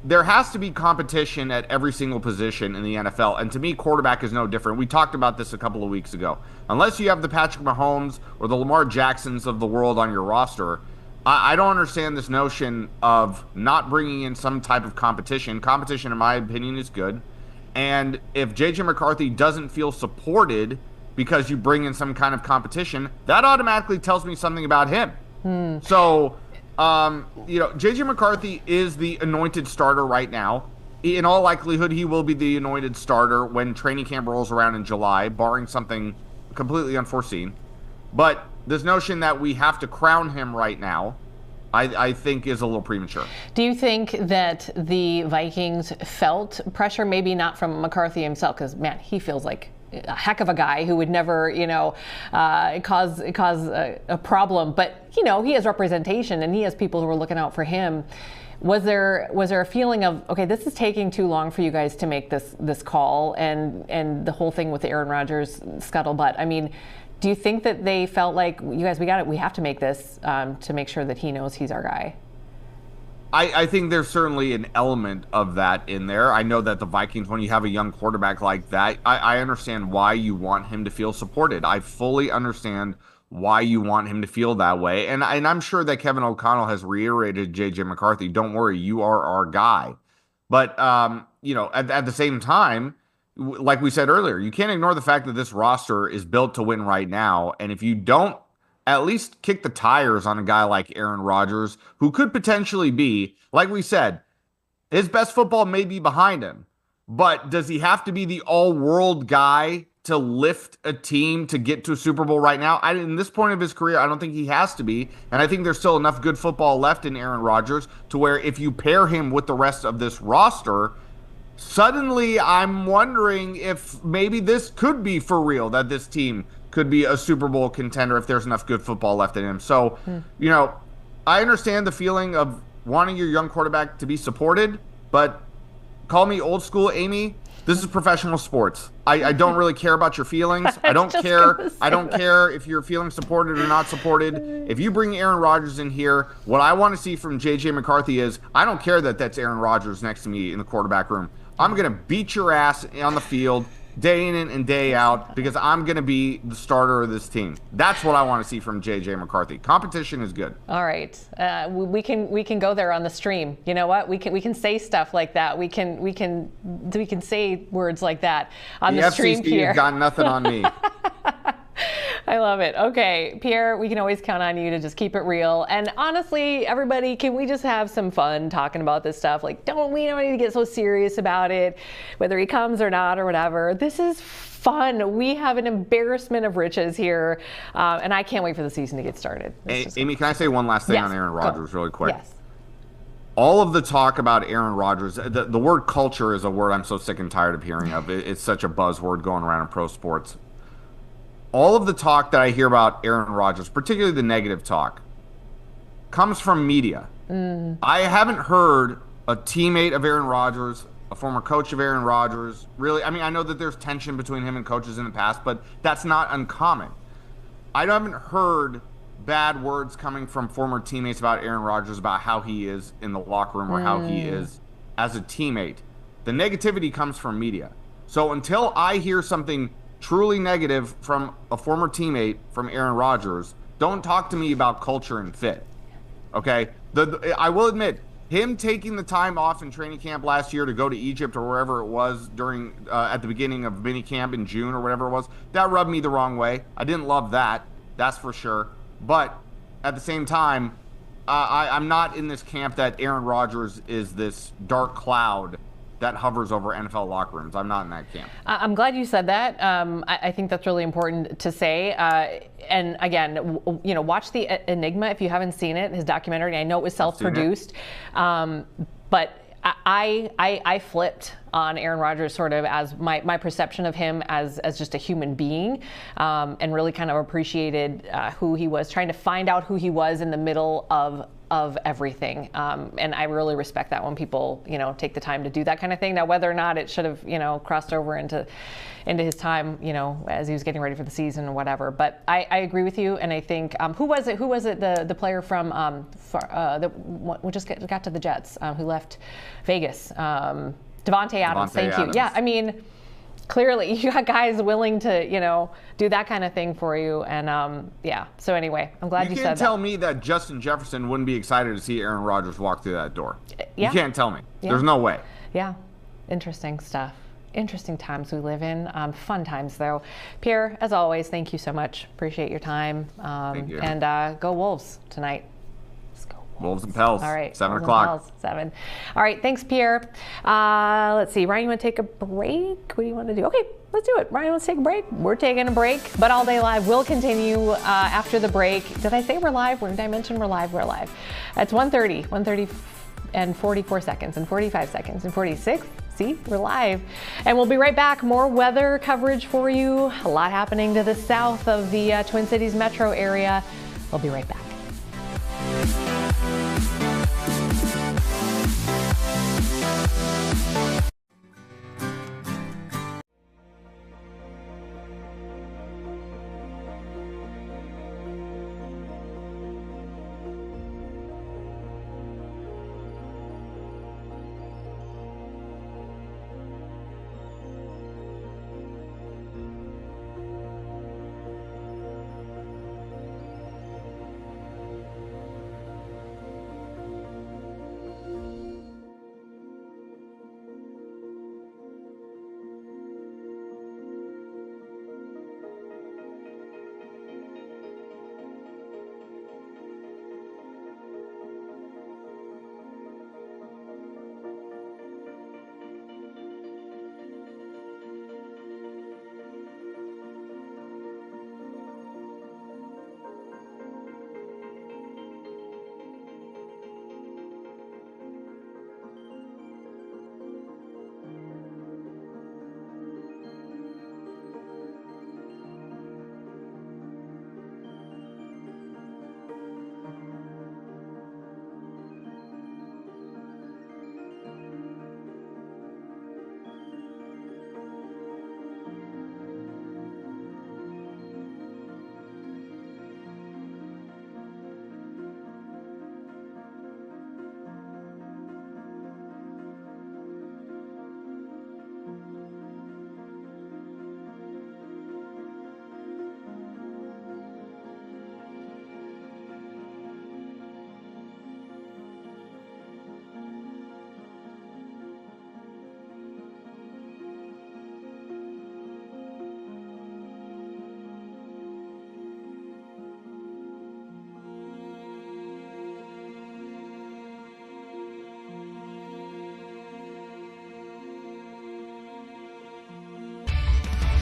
there has to be competition at every single position in the NFL. And to me, quarterback is no different. We talked about this a couple of weeks ago. Unless you have the Patrick Mahomes or the Lamar Jacksons of the world on your roster, I don't understand this notion of not bringing in some type of competition. Competition, in my opinion, is good. And if J.J. McCarthy doesn't feel supported because you bring in some kind of competition, that automatically tells me something about him. So, J.J. McCarthy is the anointed starter right now. in all likelihood, he will be the anointed starter when training camp rolls around in July, barring something completely unforeseen. But this notion that we have to crown him right now, I think is a little premature. Do you think that the Vikings felt pressure, maybe not from McCarthy himself, because, man, he feels like a heck of a guy who would never, cause a problem. But, he has representation and he has people who are looking out for him. Was there a feeling of, okay, this is taking too long for you guys to make this call and the whole thing with the Aaron Rodgers scuttlebutt? I mean, do you think that they felt like, you guys, we have to make this to make sure that he knows he's our guy? I think there's certainly an element of that in there. I know that the Vikings, when you have a young quarterback like that, I understand why you want him to feel supported. I fully understand why you want him to feel that way. And I'm sure that Kevin O'Connell has reiterated J.J. McCarthy, don't worry, you are our guy. But, at the same time, like we said earlier, you can't ignore the fact that this roster is built to win right now. And if you don't at least kick the tires on a guy like Aaron Rodgers, who could potentially be, like we said, his best football may be behind him. But does he have to be the all-world guy to lift a team to get to a Super Bowl right now? In this point of his career, I don't think he has to be. And I think there's still enough good football left in Aaron Rodgers to where if you pair him with the rest of this roster, suddenly I'm wondering if maybe this could be for real, that this team could be a Super Bowl contender if there's enough good football left in him. So, I understand the feeling of wanting your young quarterback to be supported, but call me old school, Amy. This is professional sports. I don't really care about your feelings. I don't care if you're feeling supported or not supported. If you bring Aaron Rodgers in here, what I want to see from J.J. McCarthy is, I don't care that that's Aaron Rodgers next to me in the quarterback room. I'm going to beat your ass on the field day in and day out because I'm going to be the starter of this team. That's what I want to see from J.J. McCarthy. Competition is good. All right. We can go there on the stream. You know what? We can say stuff like that. We can say words like that on the stream, FCC Pierre. has got nothing on me. I love it. Okay, Pierre, we can always count on you to just keep it real. And honestly, everybody, can we just have some fun talking about this stuff? Like, we don't need to get so serious about it, whether he comes or not or whatever. This is fun. We have an embarrassment of riches here, and I can't wait for the season to get started. Amy, can I say one last thing on Aaron Rodgers really quick? Yes. All of the talk about Aaron Rodgers, the word culture is a word I'm so sick and tired of hearing of. It's such a buzzword going around in pro sports. All of the talk that I hear about Aaron Rodgers, particularly the negative talk, comes from media. I haven't heard a teammate of Aaron Rodgers, a former coach of Aaron Rodgers, really. I mean, I know that there's tension between him and coaches in the past, but that's not uncommon. I haven't heard bad words coming from former teammates about Aaron Rodgers, about how he is in the locker room or how he is as a teammate. The negativity comes from media. So until I hear something truly negative from a former teammate from Aaron Rodgers, don't talk to me about culture and fit. Okay? I will admit, him taking the time off in training camp last year to go to Egypt or wherever it was during at the beginning of minicamp in June or whatever it was, that rubbed me the wrong way. I didn't love that, that's for sure. But at the same time, I'm not in this camp that Aaron Rodgers is this dark cloud that hovers over NFL locker rooms. I'm not in that camp. I'm glad you said that. I think that's really important to say. And again, watch the Enigma if you haven't seen it, his documentary. I know it was self-produced, but I flipped on Aaron Rodgers sort of as my perception of him as just a human being, and really kind of appreciated who he was, trying to find out who he was in the middle of everything. And I really respect that when people, take the time to do that kind of thing. Now, whether or not it should have, crossed over into his time, as he was getting ready for the season or whatever. But I agree with you. And I think, who was it? The player from, that just got to the Jets, who left Vegas? Devontae Adams. Thank you. Yeah. I mean, clearly you got guys willing to, do that kind of thing for you. And so anyway, I'm glad you said that. You can't tell me that Justin Jefferson wouldn't be excited to see Aaron Rodgers walk through that door. Yeah. You can't tell me. Yeah. There's no way. Yeah. Interesting stuff. Interesting times we live in. Fun times, though. Pierre, as always, thank you so much. Appreciate your time. Thank you. And go Wolves tonight. Wolves and Pels. All right. 7 Wolves and o'clock. Pels, 7. All right. Thanks, Pierre. Let's see. Ryan, you want to take a break? What do you want to do? Okay, let's do it. Ryan wants to take a break. We're taking a break, but All Day Live will continue after the break. Did I say we're live? Or did I mention we're live? We're live. It's 1:30 and 44 seconds and 45 seconds and 46. See, we're live. And we'll be right back. More weather coverage for you. A lot happening to the south of the Twin Cities metro area. We'll be right back.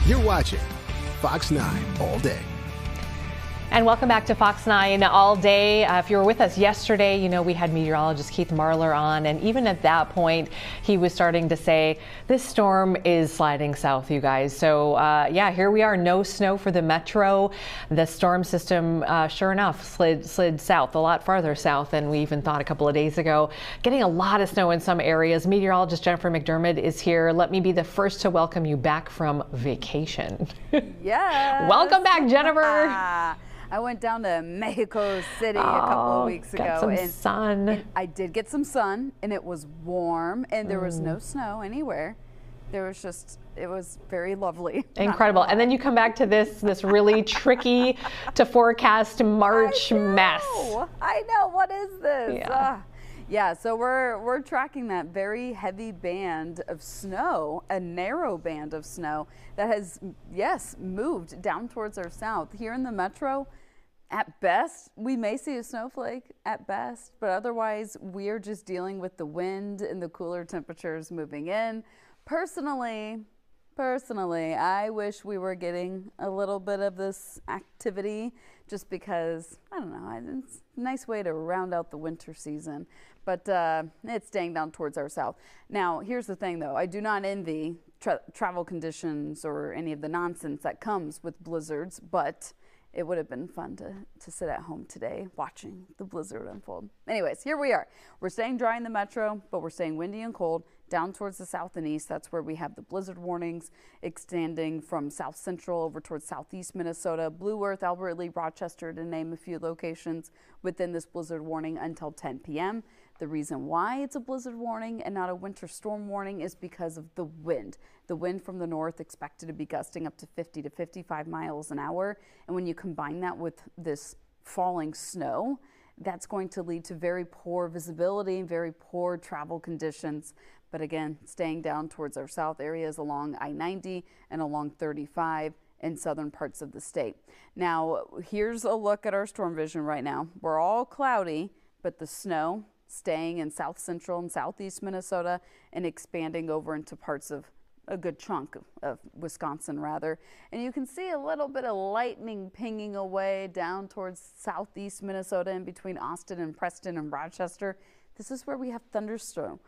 You're watching Fox 9 All Day. And welcome back to Fox 9 All Day. If you were with us yesterday, you know we had meteorologist Keith Marler on, and even at that point, he was starting to say, this storm is sliding south, you guys. So yeah, here we are, no snow for the metro. The storm system, sure enough, slid south, a lot farther south than we even thought a couple of days ago. Getting a lot of snow in some areas. Meteorologist Jennifer McDermott is here. Let me be the first to welcome you back from vacation. Yes. Welcome back, Jennifer. I went down to Mexico City a couple of weeks ago. Got some sun. And I did get some sun, and it was warm, and there was no snow anywhere. There was just, it was very lovely. Incredible. And then you come back to this really tricky to forecast March mess. I know. What is this? Yeah. Yeah, so we're tracking that very heavy band of snow, a narrow band of snow that has, yes, moved down towards our south. Here in the metro, at best, we may see a snowflake at best, but otherwise we're just dealing with the wind and the cooler temperatures moving in. Personally, I wish we were getting a little bit of this activity just because, I don't know, it's a nice way to round out the winter season. But it's staying down towards our south. Now, here's the thing, though. I do not envy travel conditions or any of the nonsense that comes with blizzards, but it would have been fun to sit at home today watching the blizzard unfold. Anyways, here we are. We're staying dry in the metro, but we're staying windy and cold down towards the south and east. That's where we have the blizzard warnings extending from south central over towards southeast Minnesota, Blue Earth, Albert Lee, Rochester, to name a few locations within this blizzard warning until 10 p.m. The reason why it's a blizzard warning and not a winter storm warning is because of the wind. The wind from the north expected to be gusting up to 50 to 55 miles an hour. And when you combine that with this falling snow, that's going to lead to very poor visibility and very poor travel conditions. But again, staying down towards our south areas along I-90 and along 35 in southern parts of the state. Now, here's a look at our storm vision right now. We're all cloudy, but the snow staying in south central and southeast Minnesota and expanding over into parts of a good chunk of Wisconsin rather. And you can see a little bit of lightning pinging away down towards southeast Minnesota in between Austin and Preston and Rochester. This is where we have thunder snow.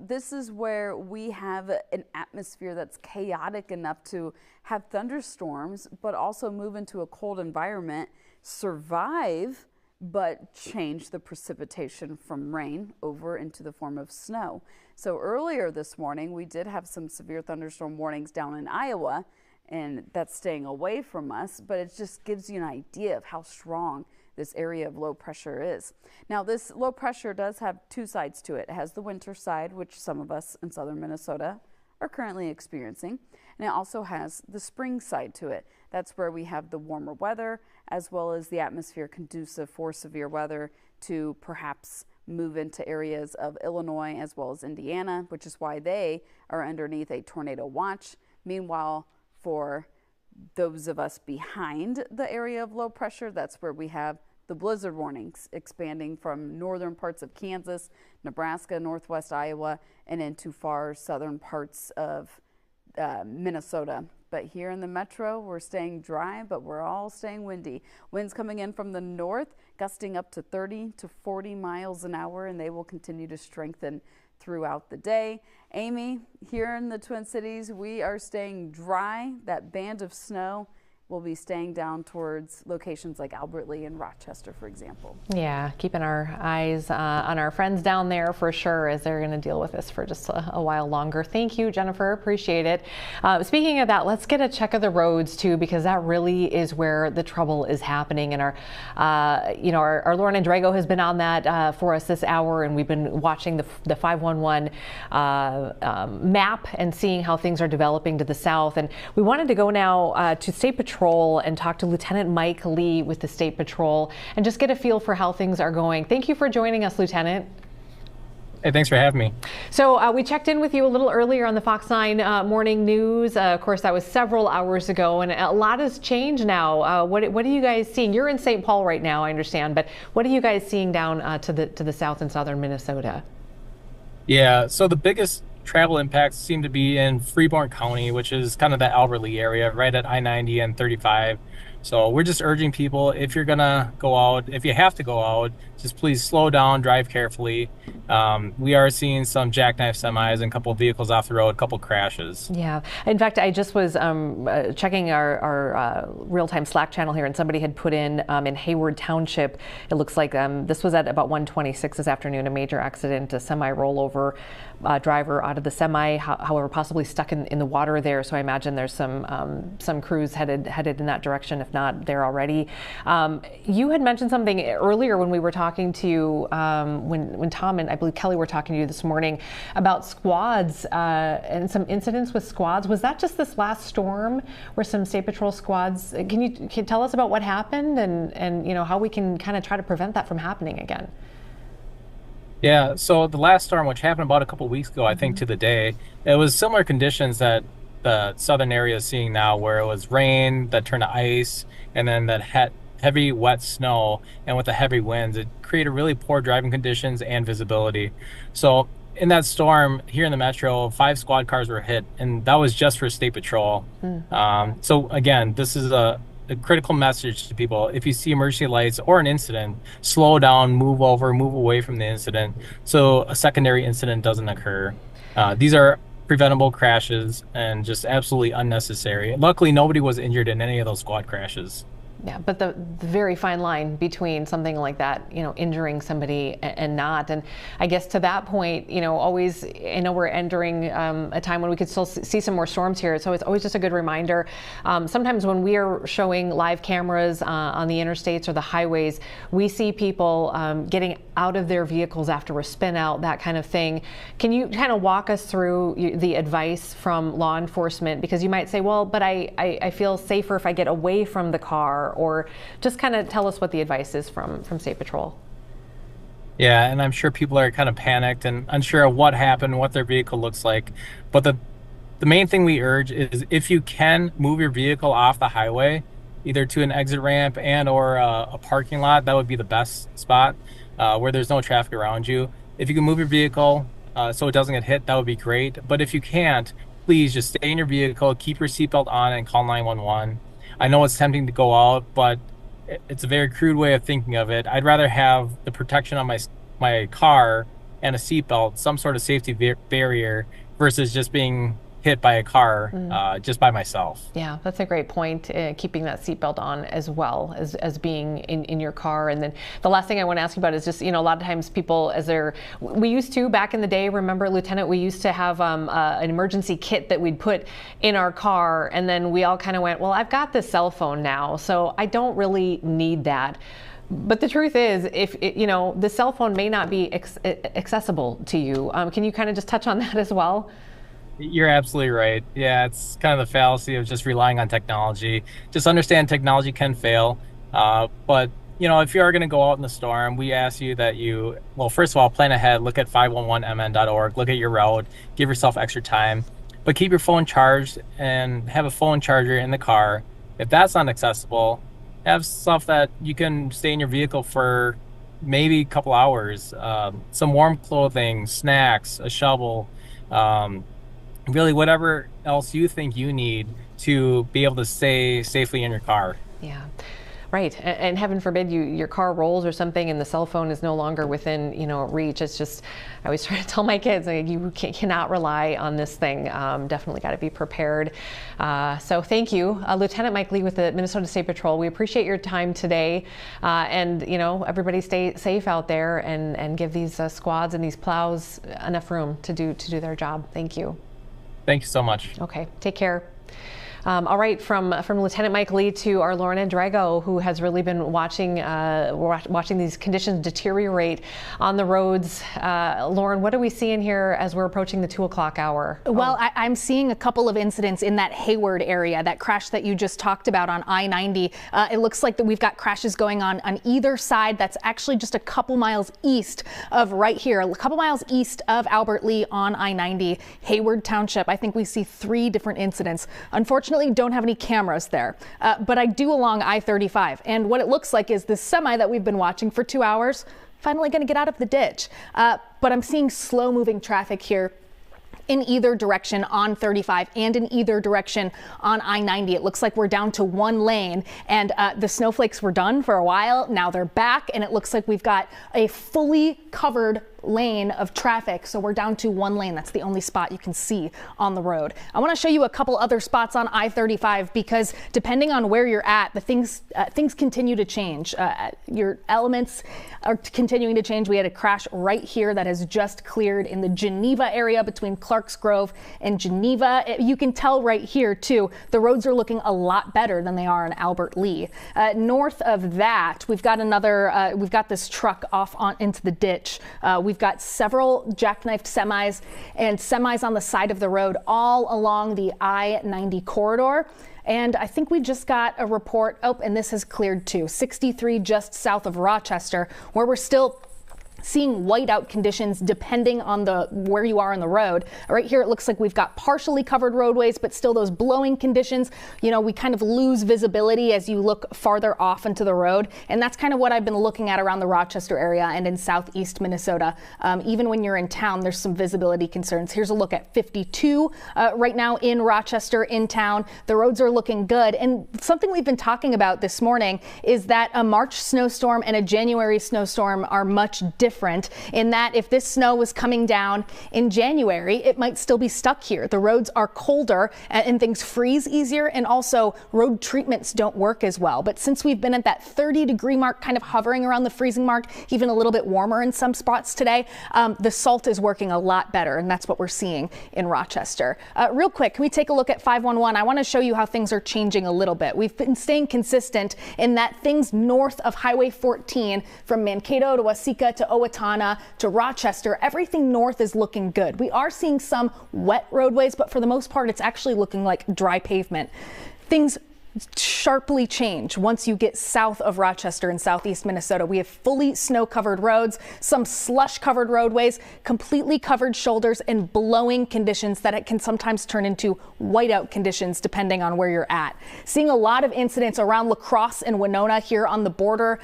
This is where we have an atmosphere that's chaotic enough to have thunderstorms, but also move into a cold environment, survive, but change the precipitation from rain over into the form of snow. So earlier this morning, we did have some severe thunderstorm warnings down in Iowa, and that's staying away from us, but it just gives you an idea of how strong this area of low pressure is. Now, this low pressure does have two sides to it. It has the winter side, which some of us in southern Minnesota are currently experiencing, and it also has the spring side to it. That's where we have the warmer weather, as well as the atmosphere conducive for severe weather to perhaps move into areas of Illinois as well as Indiana, which is why they are underneath a tornado watch. Meanwhile, for those of us behind the area of low pressure, that's where we have the blizzard warnings expanding from northern parts of Kansas, Nebraska, northwest Iowa, and into far southern parts of Minnesota. But here in the metro, we're staying dry, but we're all staying windy. Winds coming in from the north, gusting up to 30 to 40 miles an hour, and they will continue to strengthen throughout the day. Amy, here in the Twin Cities, we are staying dry. That band of snow will be staying down towards locations like Albert Lea and Rochester, for example. Yeah, keeping our eyes on our friends down there for sure, as they're going to deal with this for just a while longer. Thank you, Jennifer. Appreciate it. Speaking of that, let's get a check of the roads too, because that really is where the trouble is happening. And our Lauren and Drago has been on that for us this hour, and we've been watching the 511 map and seeing how things are developing to the south. And we wanted to go now to State Patrol and talk to Lieutenant Mike Lee with the State Patrol and just get a feel for how things are going. Thank you for joining us, Lieutenant. Hey, thanks for having me. So we checked in with you a little earlier on the Fox 9 morning news. Of course, that was several hours ago, and a lot has changed now. What are you guys seeing? You're in St. Paul right now, I understand, but what are you guys seeing down to the south and southern Minnesota? Yeah, so the biggest travel impacts seem to be in Freeborn County, which is kind of the Albert Lea area, right at I-90 and 35. So we're just urging people, if you're gonna go out, if you have to go out, just please slow down, drive carefully. We are seeing some jackknife semis and a couple of vehicles off the road, a couple of crashes. Yeah. In fact, I just was checking our real-time Slack channel here, and somebody had put in Hayward Township. It looks like this was at about 1:26 this afternoon, a major accident, a semi rollover. Driver out of the semi, however, possibly stuck in the water there. So I imagine there's some crews headed in that direction, if not there already. You had mentioned something earlier when we were talking to you, when Tom and I believe Kelly were talking to you this morning about squads and some incidents with squads. Was that just this last storm where some State Patrol squads? Can you tell us about what happened and how we can kind of try to prevent that from happening again? Yeah, so the last storm, which happened about a couple of weeks ago, I think to the day, it was similar conditions that the southern area is seeing now, where it was rain that turned to ice, and then that heavy, wet snow, and with the heavy winds, it created really poor driving conditions and visibility. So in that storm here in the metro, 5 squad cars were hit, and that was just for State Patrol. So again, this is a critical message to people. If you see emergency lights or an incident, slow down, move over, move away from the incident so a secondary incident doesn't occur. These are preventable crashes and just absolutely unnecessary. Luckily, nobody was injured in any of those squad crashes. Yeah, but the very fine line between something like that, injuring somebody and not. And I guess to that point, always, I know we're entering a time when we could still see some more storms here. So it's always just a good reminder. Sometimes when we are showing live cameras on the interstates or the highways, we see people getting out of their vehicles after a spin out, that kind of thing. Can you kind of walk us through the advice from law enforcement? Because you might say, well, but I feel safer if I get away from the car. Or just kind of tell us what the advice is from State Patrol. Yeah, and I'm sure people are kind of panicked and unsure of what happened, what their vehicle looks like. But the main thing we urge is, if you can move your vehicle off the highway, either to an exit ramp and or a parking lot, that would be the best spot. where there's no traffic around you. If you can move your vehicle so it doesn't get hit, that would be great. But if you can't, please just stay in your vehicle, keep your seatbelt on, and call 911. I know it's tempting to go out, but it's a very crude way of thinking of it. I'd rather have the protection on my car and a seatbelt, some sort of safety barrier, versus just being hit by a car just by myself. Yeah, that's a great point, keeping that seatbelt on as well as being in your car. And then the last thing I want to ask you about is just, a lot of times people, we used to, back in the day, remember, Lieutenant, we used to have an emergency kit that we'd put in our car, and then we all kind of went, well, I've got this cell phone now, so I don't really need that. But the truth is, if the cell phone may not be accessible to you, can you kind of just touch on that as well? You're absolutely right. Yeah, it's kind of the fallacy of just relying on technology. Just understand technology can fail. But, if you are going to go out in the storm, we ask you that first of all, plan ahead, look at 511mn.org, look at your route, give yourself extra time. But keep your phone charged and have a phone charger in the car. If that's not accessible, have stuff that you can stay in your vehicle for maybe a couple hours. Some warm clothing, snacks, a shovel, really whatever else you think you need to be able to stay safely in your car. Yeah. Right, and heaven forbid your car rolls or something and the cell phone is no longer within reach. It's just, I always try to tell my kids, you cannot rely on this thing. Definitely got to be prepared. So thank you, Lieutenant Mike Lee with the Minnesota State Patrol. We appreciate your time today, and everybody stay safe out there and give these squads and these plows enough room to do their job. Thank you. Thank you so much. Okay, take care. All right, from Lieutenant Mike Lee to our Lauren Drago, who has really been watching these conditions deteriorate on the roads. Lauren, what are we seeing here as we're approaching the 2 o'clock hour? Well, I'm seeing a couple of incidents in that Hayward area, that crash that you just talked about on I-90. It looks like that we've got crashes going on either side. That's actually just a couple miles east of right here, a couple miles east of Albert Lee on I-90, Hayward Township. I think we see 3 different incidents. Unfortunately, don't have any cameras there, but I do along I-35. And what it looks like is this semi that we've been watching for 2 hours, finally going to get out of the ditch. But I'm seeing slow moving traffic here in either direction on 35 and in either direction on I-90. It looks like we're down to 1 lane, and the snowflakes were done for a while. Now they're back, and it looks like we've got a fully covered lane of traffic. So we're down to 1 lane. That's the only spot you can see on the road. I want to show you a couple other spots on I-35 because depending on where you're at, the things continue to change. Your elements are continuing to change. We had a crash right here that has just cleared in the Geneva area between Clarks Grove and Geneva. You can tell right here too, the roads are looking a lot better than they are in Albert Lee. North of that, we've got we've got this truck off into the ditch. We've got several jackknifed semis and semis on the side of the road all along the I-90 corridor. And I think we just got a report. Oh, and this has cleared too. 63 just south of Rochester, where we're still seeing whiteout conditions depending on where you are on the road. Right here, it looks like we've got partially covered roadways, but still those blowing conditions. We kind of lose visibility as you look farther off into the road. And that's kind of what I've been looking at around the Rochester area and in southeast Minnesota. Even when you're in town, there's some visibility concerns. Here's a look at 52 right now in Rochester in town. The roads are looking good. And something we've been talking about this morning is that a March snowstorm and a January snowstorm are much different in that if this snow was coming down in January, it might still be stuck here. The roads are colder and things freeze easier, and also road treatments don't work as well. But since we've been at that 30-degree mark, kind of hovering around the freezing mark, even a little bit warmer in some spots today, the salt is working a lot better, and that's what we're seeing in Rochester. Real quick, can we take a look at 511? I want to show you how things are changing a little bit. We've been staying consistent in that things north of Highway 14 from Mankato to Waseca to Owatonna to Rochester, everything north is looking good. We are seeing some wet roadways, but for the most part, it's actually looking like dry pavement. Things sharply change once you get south of Rochester in southeast Minnesota. We have fully snow-covered roads, some slush-covered roadways, completely covered shoulders, and blowing conditions that it can sometimes turn into whiteout conditions depending on where you're at. Seeing a lot of incidents around La Crosse and Winona here on the border.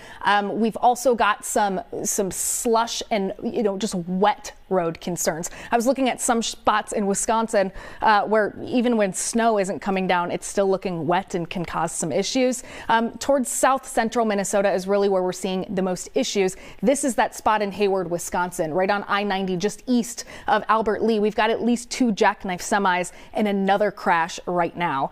We've also got some slush and just wet road concerns. I was looking at some spots in Wisconsin where even when snow isn't coming down, it's still looking wet and can cause some issues. Towards south central Minnesota is really where we're seeing the most issues. This is that spot in Hayward, Wisconsin, right on I-90, just east of Albert Lee. We've got at least 2 jackknife semis and another crash right now.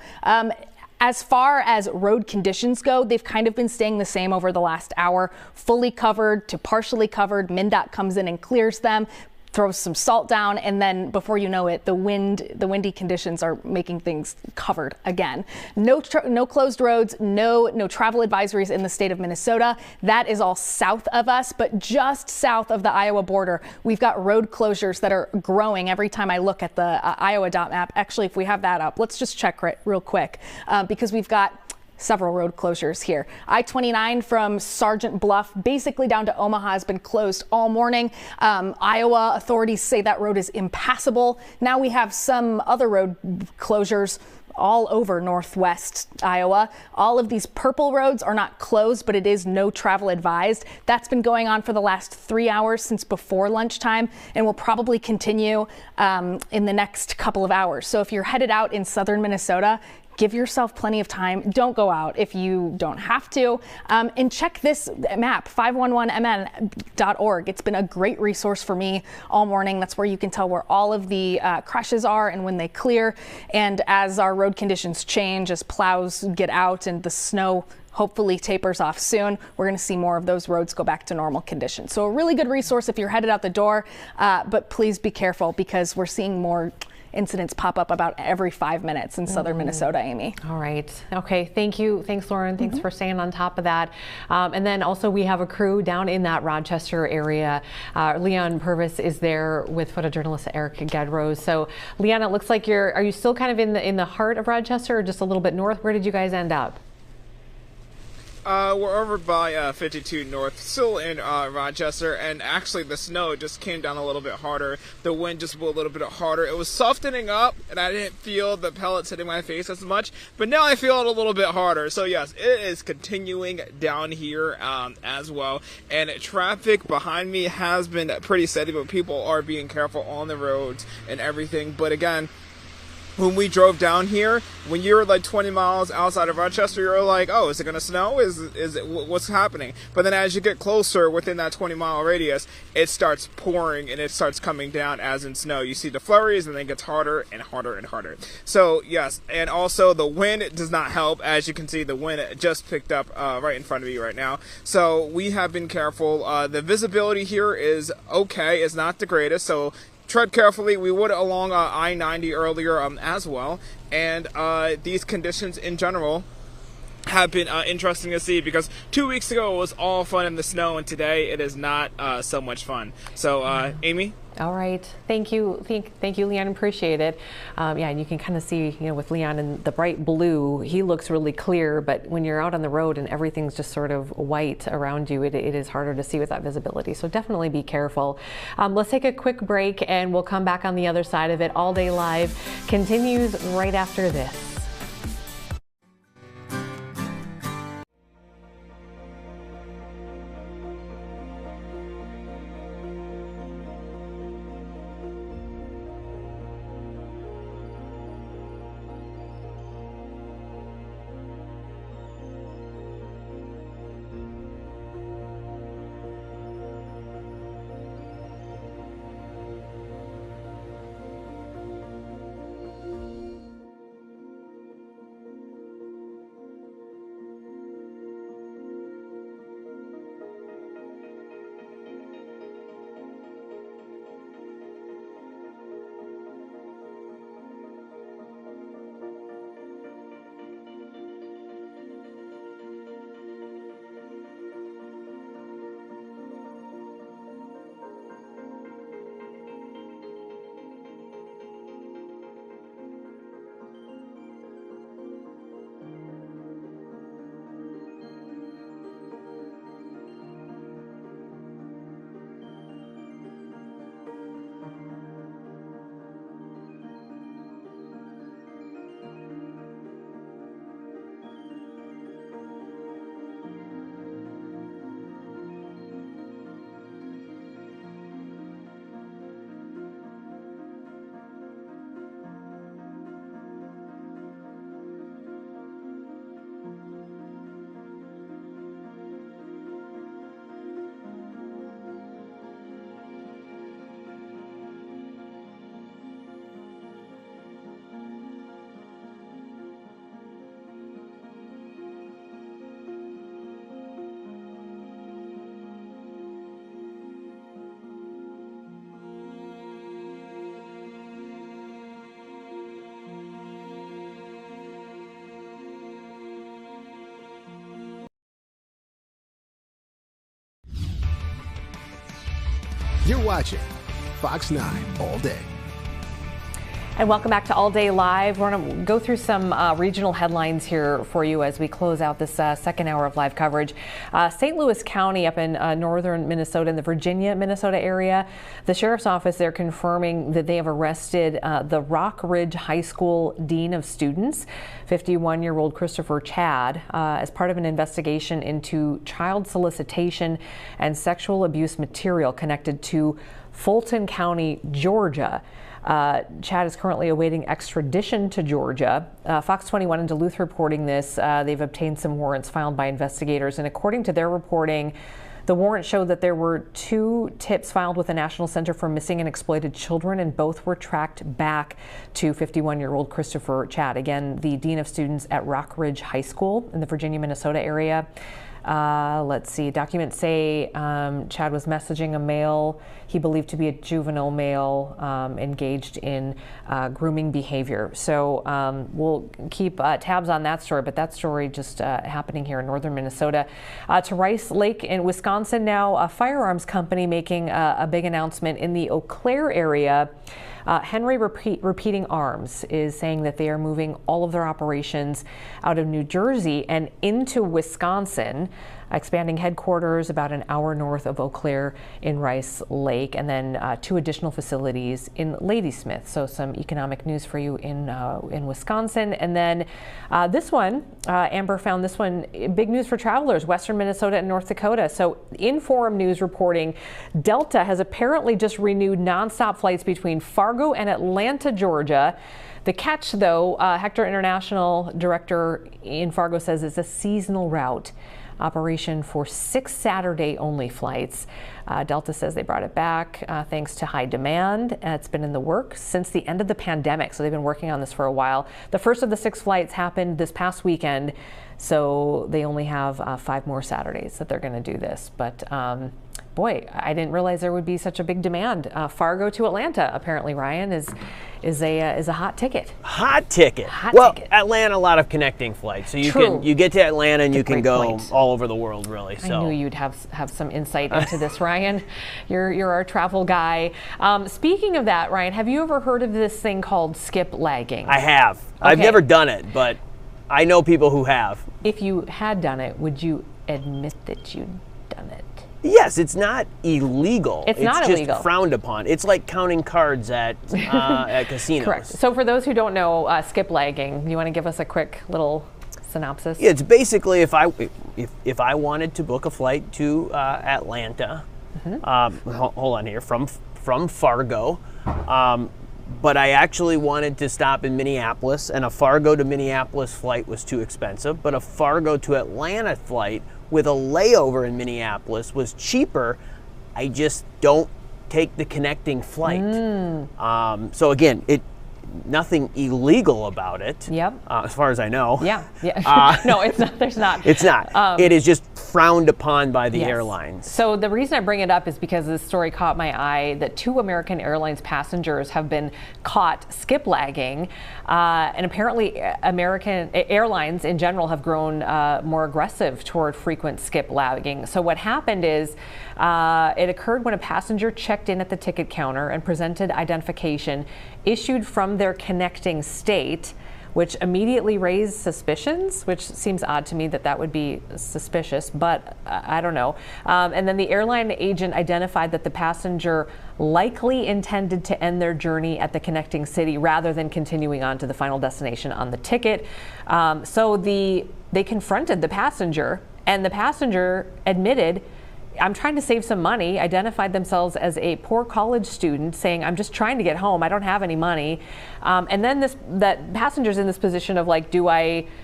As far as road conditions go, they've kind of been staying the same over the last hour, fully covered to partially covered. MnDOT comes in and clears them, throws some salt down, and then before you know it, the windy conditions are making things covered again. No closed roads, no travel advisories in the state of Minnesota. That is all south of us, but just south of the Iowa border, we've got road closures that are growing every time I look at the Iowa dot map. Actually, if we have that up, let's just check real quick because we've got several road closures here. I-29 from Sergeant Bluff basically down to Omaha has been closed all morning. Iowa authorities say that road is impassable. Now we have some other road closures all over northwest Iowa. All of these purple roads are not closed, but it is no travel advised. That's been going on for the last 3 hours since before lunchtime and will probably continue in the next couple of hours. So if you're headed out in southern Minnesota, give yourself plenty of time. Don't go out if you don't have to. And check this map, 511mn.org. It's been a great resource for me all morning. That's where you can tell where all of the crashes are and when they clear. And as our road conditions change, as plows get out and the snow hopefully tapers off soon, we're going to see more of those roads go back to normal conditions. So a really good resource if you're headed out the door, but please be careful because we're seeing more incidents pop up about every 5 minutes in southern Minnesota, Amy. All right. Okay. Thank you. Thanks, Lauren. Thanks for staying on top of that. And then also we have a crew down in that Rochester area. Leon Purvis is there with photojournalist Eric Gedrose. So Leon, it looks like are you still kind of in the heart of Rochester or just a little bit north? Where did you guys end up? We're over by 52 North, still in Rochester, and actually the snow just came down a little bit harder. The wind just blew a little bit harder. It was softening up, and I didn't feel the pellets hitting my face as much, but now I feel it a little bit harder. So yes, it is continuing down here as well, and traffic behind me has been pretty steady, but people are being careful on the roads and everything. But again, when we drove down here, when you're like 20 miles outside of Rochester, you're like, oh, is it going to snow? Is it what's happening? But then as you get closer within that 20-mile radius, it starts pouring and it starts coming down as in snow. You see the flurries and then it gets harder and harder and harder. So yes, and also the wind does not help. As you can see, the wind just picked up right in front of me right now. So we have been careful. The visibility here is okay. It's not the greatest. So tread carefully. We would along I-90 earlier as well, and these conditions in general have been interesting to see because 2 weeks ago it was all fun in the snow, and today it is not so much fun. So Amy? All right. Thank you. Thank you, Leon. Appreciate it. Yeah, and you can kind of see, with Leon in the bright blue, he looks really clear, but when you're out on the road and everything's just sort of white around you, it is harder to see with that visibility. So definitely be careful. Let's take a quick break and we'll come back on the other side of it. All Day Live continues right after this. You're watching Fox 9 All Day. And welcome back to All Day Live. We're going to go through some regional headlines here for you as we close out this second hour of live coverage. St. Louis County up in northern Minnesota, in the Virginia-Minnesota area, the sheriff's office there confirming that they have arrested the Rock Ridge High School Dean of Students, 51-year-old Christopher Chad, as part of an investigation into child solicitation and sexual abuse material connected to Fulton County, Georgia. Chad is currently awaiting extradition to Georgia. Fox 21 in Duluth reporting this. They've obtained some warrants filed by investigators, and according to their reporting, the warrant showed that there were 2 tips filed with the National Center for Missing and Exploited Children, and both were tracked back to 51-year-old Christopher Chad, again, the Dean of Students at Rock Ridge High School in the Virginia-Minnesota area. Let's see, documents say Chad was messaging a male he believed to be a juvenile male engaged in grooming behavior. So we'll keep tabs on that story, but that story just happening here in northern Minnesota. To Rice Lake in Wisconsin now, a firearms company making a big announcement in the Eau Claire area. Henry Repeating Arms is saying that they are moving all of their operations out of New Jersey and into Wisconsin, expanding headquarters about an hour north of Eau Claire in Rice Lake, and then 2 additional facilities in Ladysmith. So some economic news for you in Wisconsin. And then this one, Amber found this one, big news for travelers, western Minnesota and North Dakota. So Inforum News reporting Delta has apparently just renewed nonstop flights between Fargo and Atlanta, Georgia. The catch, though, Hector International Director in Fargo says it's a seasonal route operation for 6 Saturday-only flights. Delta says they brought it back thanks to high demand. It's been in the works since the end of the pandemic, so they've been working on this for a while. The first of the 6 flights happened this past weekend, so they only have 5 more Saturdays that they're going to do this. But boy, I didn't realize there would be such a big demand. Fargo to Atlanta, apparently, Ryan, is a hot ticket. Hot ticket. Atlanta, a lot of connecting flights, so you get to Atlanta and you can go all over the world, really. So I knew you'd have some insight into this, Ryan. You're our travel guy. Speaking of that, Ryan, have you ever heard of this thing called skip lagging? I have. Okay. I've never done it, but I know people who have. If you had done it, would you admit that you'd done it? Yes, it's not illegal. It's not just illegal. Frowned upon. It's like counting cards at casinos. Correct. So for those who don't know, skip lagging, you want to give us a quick little synopsis? Yeah, it's basically if I wanted to book a flight to Atlanta, hold on here, from Fargo, but I actually wanted to stop in Minneapolis, and a Fargo to Minneapolis flight was too expensive, but a Fargo to Atlanta flight with a layover in Minneapolis was cheaper. I just don't take the connecting flight. So again, nothing illegal about it. Yep. As far as I know. Yeah. No, it's not. There's not. It's not. It is just frowned upon by the airlines. So the reason I bring it up is because this story caught my eye that 2 American Airlines passengers have been caught skip lagging, and apparently American Airlines in general have grown more aggressive toward frequent skip lagging. So what happened is it occurred when a passenger checked in at the ticket counter and presented identification issued from their connecting state, which immediately raised suspicions, which seems odd to me that would be suspicious, but I don't know. And then the airline agent identified that the passenger likely intended to end their journey at the connecting city rather than continuing on to the final destination on the ticket. So they confronted the passenger, and the passenger admitted, I'm trying to save some money, identified themselves as a poor college student, saying, I'm just trying to get home, I don't have any money. And then that passenger's in this position of like,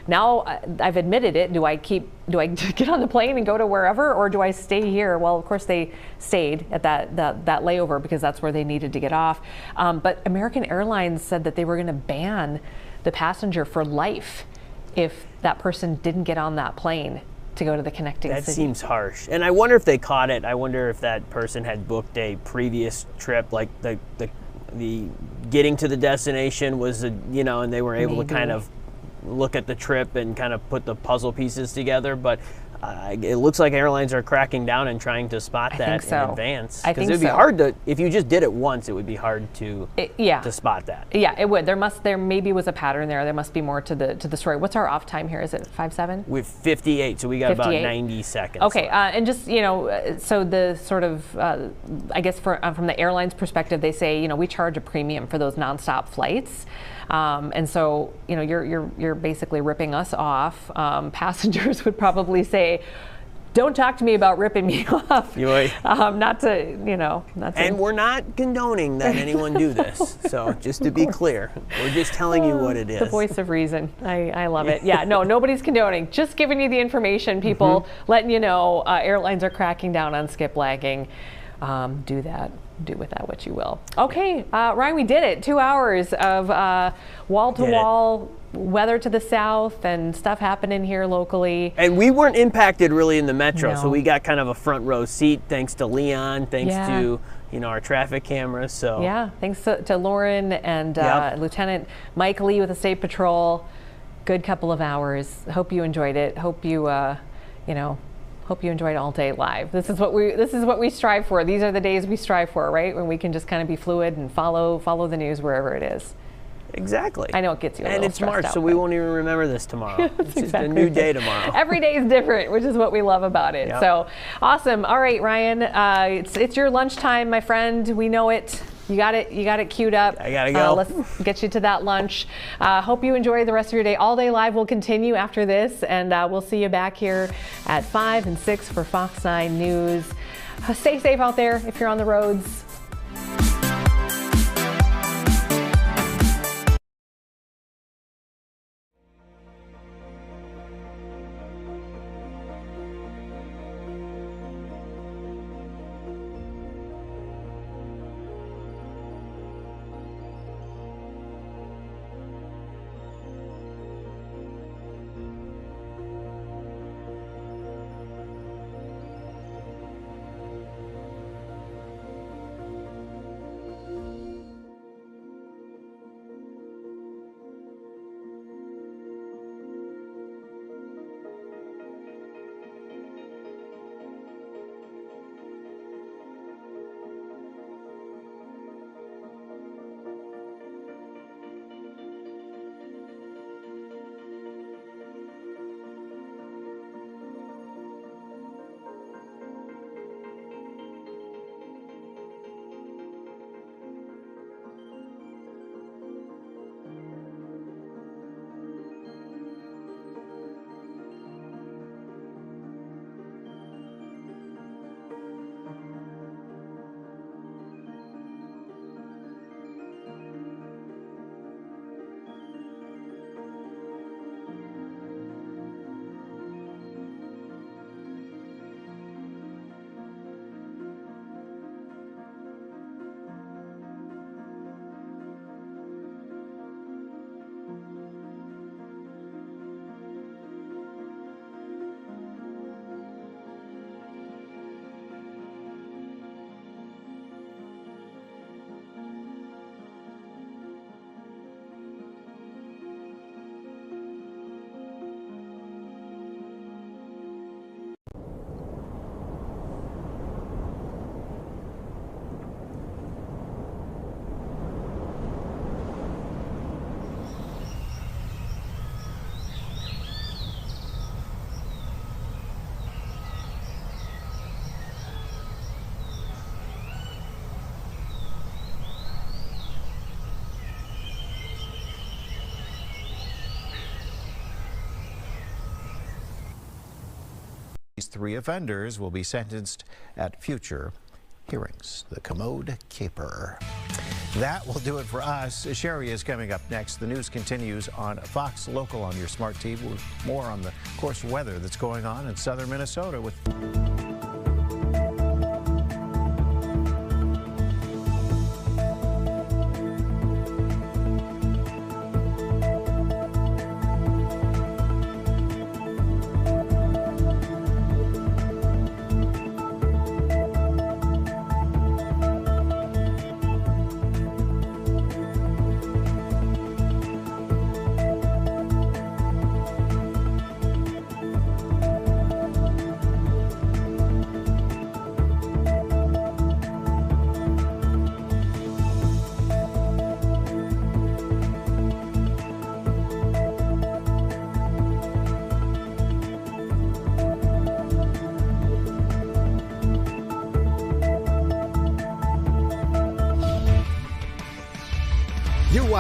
now I've admitted it, do I get on the plane and go to wherever, or do I stay here? Well, of course they stayed at that layover because that's where they needed to get off. But American Airlines said that they were gonna ban the passenger for life if that person didn't get on that plane to go to the connecting city. That seems harsh. And I wonder if they caught it. I wonder if that person had booked a previous trip, like the getting to the destination was, and they were able to kind of look at the trip and kind of put the puzzle pieces together. But it looks like airlines are cracking down and trying to spot that in advance. I think it'd be hard to, if you just did it once, it would be hard to spot that. Yeah, it would. There maybe was a pattern there. There must be more to the story. What's our off time here? Is it 5-7? We've 58, so we got 58? About 90 seconds. Okay, and just so the sort of I guess from the airline's perspective, they say we charge a premium for those nonstop flights. And so, you're basically ripping us off. Passengers would probably say, don't talk to me about ripping me off. Not to. And we're not condoning that anyone do this. So just to be clear, we're just telling you what it is. The voice of reason. I love it. Yeah, no, nobody's condoning. Just giving you the information, people, letting you know airlines are cracking down on skip lagging. Do that. Do with that what you will. Okay, Ryan, we did it. 2 hours of wall-to-wall weather to the south and stuff happening here locally. And we weren't impacted really in the metro, so we got kind of a front row seat thanks to Leon, thanks to our traffic cameras. So thanks to Lauren and Lieutenant Mike Lee with the State Patrol. Good couple of hours. Hope you enjoyed it. Hope you Hope you enjoyed All Day Live. This is what we strive for. These are the days we strive for, right? When we can just kind of be fluid and follow the news wherever it is. Exactly. I know it gets you a little stressed out. And it's March, so we won't even remember this tomorrow. It's just a new day tomorrow. Every day is different, which is what we love about it. Yep. So awesome. All right, Ryan, it's your lunchtime, my friend. We know it. You got it queued up. I gotta go. Let's get you to that lunch. Hope you enjoy the rest of your day. All Day Live will continue after this, and we'll see you back here at 5 and 6 for Fox 9 News. Stay safe out there if you're on the roads. These 3 offenders will be sentenced at future hearings. The Commode Caper. That will do it for us. Sherry is coming up next. The news continues on Fox Local on your smart TV with more on the, of course, weather that's going on in southern Minnesota with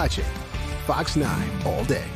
watching Fox 9 All Day.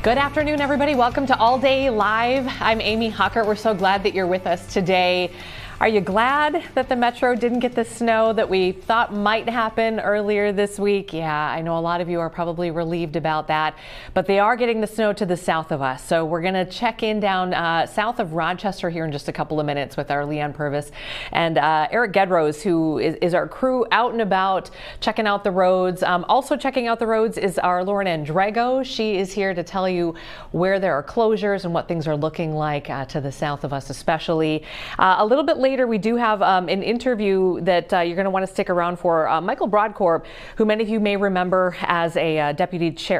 Good afternoon, everybody. Welcome to All Day Live. I'm Amy Huckert. We're so glad that you're with us today. Are you glad that the Metro didn't get the snow that we thought might happen earlier this week? Yeah, I know a lot of you are probably relieved about that, but they are getting the snow to the south of us. So we're going to check in down south of Rochester here in just a couple of minutes with our Leanne Purvis and Eric Gedrose, who is our crew out and about checking out the roads. Also checking out the roads is our Lauren Andrago. She is here to tell you where there are closures and what things are looking like to the south of us especially. A little bit later, we do have an interview that you're going to want to stick around for. Michael Brodkorb, who many of you may remember as a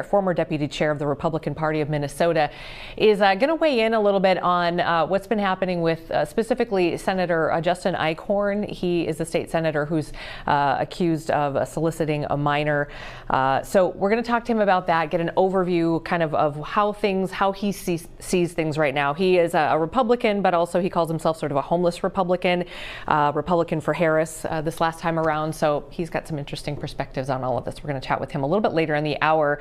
former deputy chair of the Republican Party of Minnesota, is going to weigh in a little bit on what's been happening with specifically Senator Justin Eichorn. He is a state senator who's accused of soliciting a minor. So we're going to talk to him about that, get an overview kind of how he sees things right now. He is a Republican, but also he calls himself sort of a homeless Republican. Republican for Harris this last time around. So he's got some interesting perspectives on all of this. We're going to chat with him a little bit later in the hour.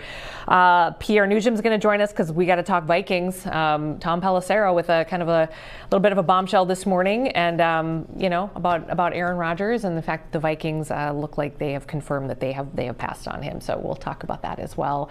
Pierre Nugent's going to join us because we got to talk Vikings. Tom Pelissero with a kind of a little bit of a bombshell this morning, and about Aaron Rodgers and the fact that the Vikings look like they have confirmed that they have passed on him. So we'll talk about that as well.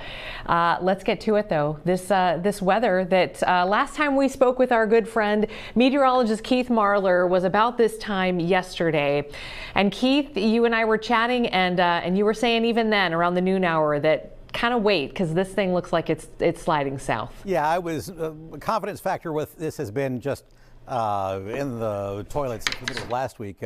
Let's get to it though. This weather that last time we spoke with our good friend meteorologist Keith Marler was about this time yesterday. And Keith, you and I were chatting, and you were saying even then around the noon hour that kind of wait, because this thing looks like it's sliding south. Yeah, I was confidence factor with this has been just in the toilets in the middle of last week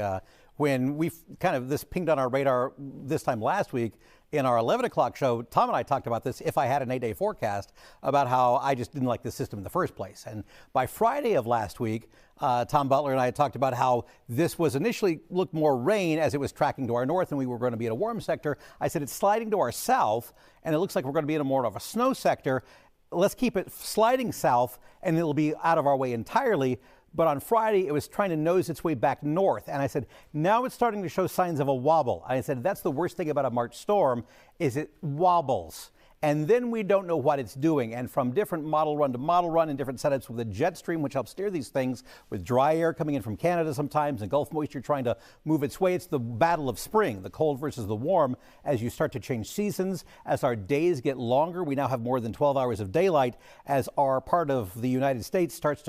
when we this pinged on our radar this time last week. In our 11 o'clock show, Tom and I talked about this, if I had an 8-day forecast, about how I just didn't like the system in the first place. And by Friday of last week, Tom Butler and I had talked about how this was initially looked more rain as it was tracking to our north and we were going to be in a warm sector. I said it's sliding to our south and it looks like we're going to be in a more of a snow sector. Let's keep it sliding south and it'll be out of our way entirely. But on Friday, it was trying to nose its way back north. And I said, now it's starting to show signs of a wobble. I said, that's the worst thing about a March storm is it wobbles. And then we don't know what it's doing. And from different model run to model run and different setups with a jet stream, which helps steer these things, with dry air coming in from Canada sometimes and Gulf moisture trying to move its way. It's the battle of spring, the cold versus the warm, as you start to change seasons. As our days get longer, we now have more than 12 hours of daylight as our part of the United States starts to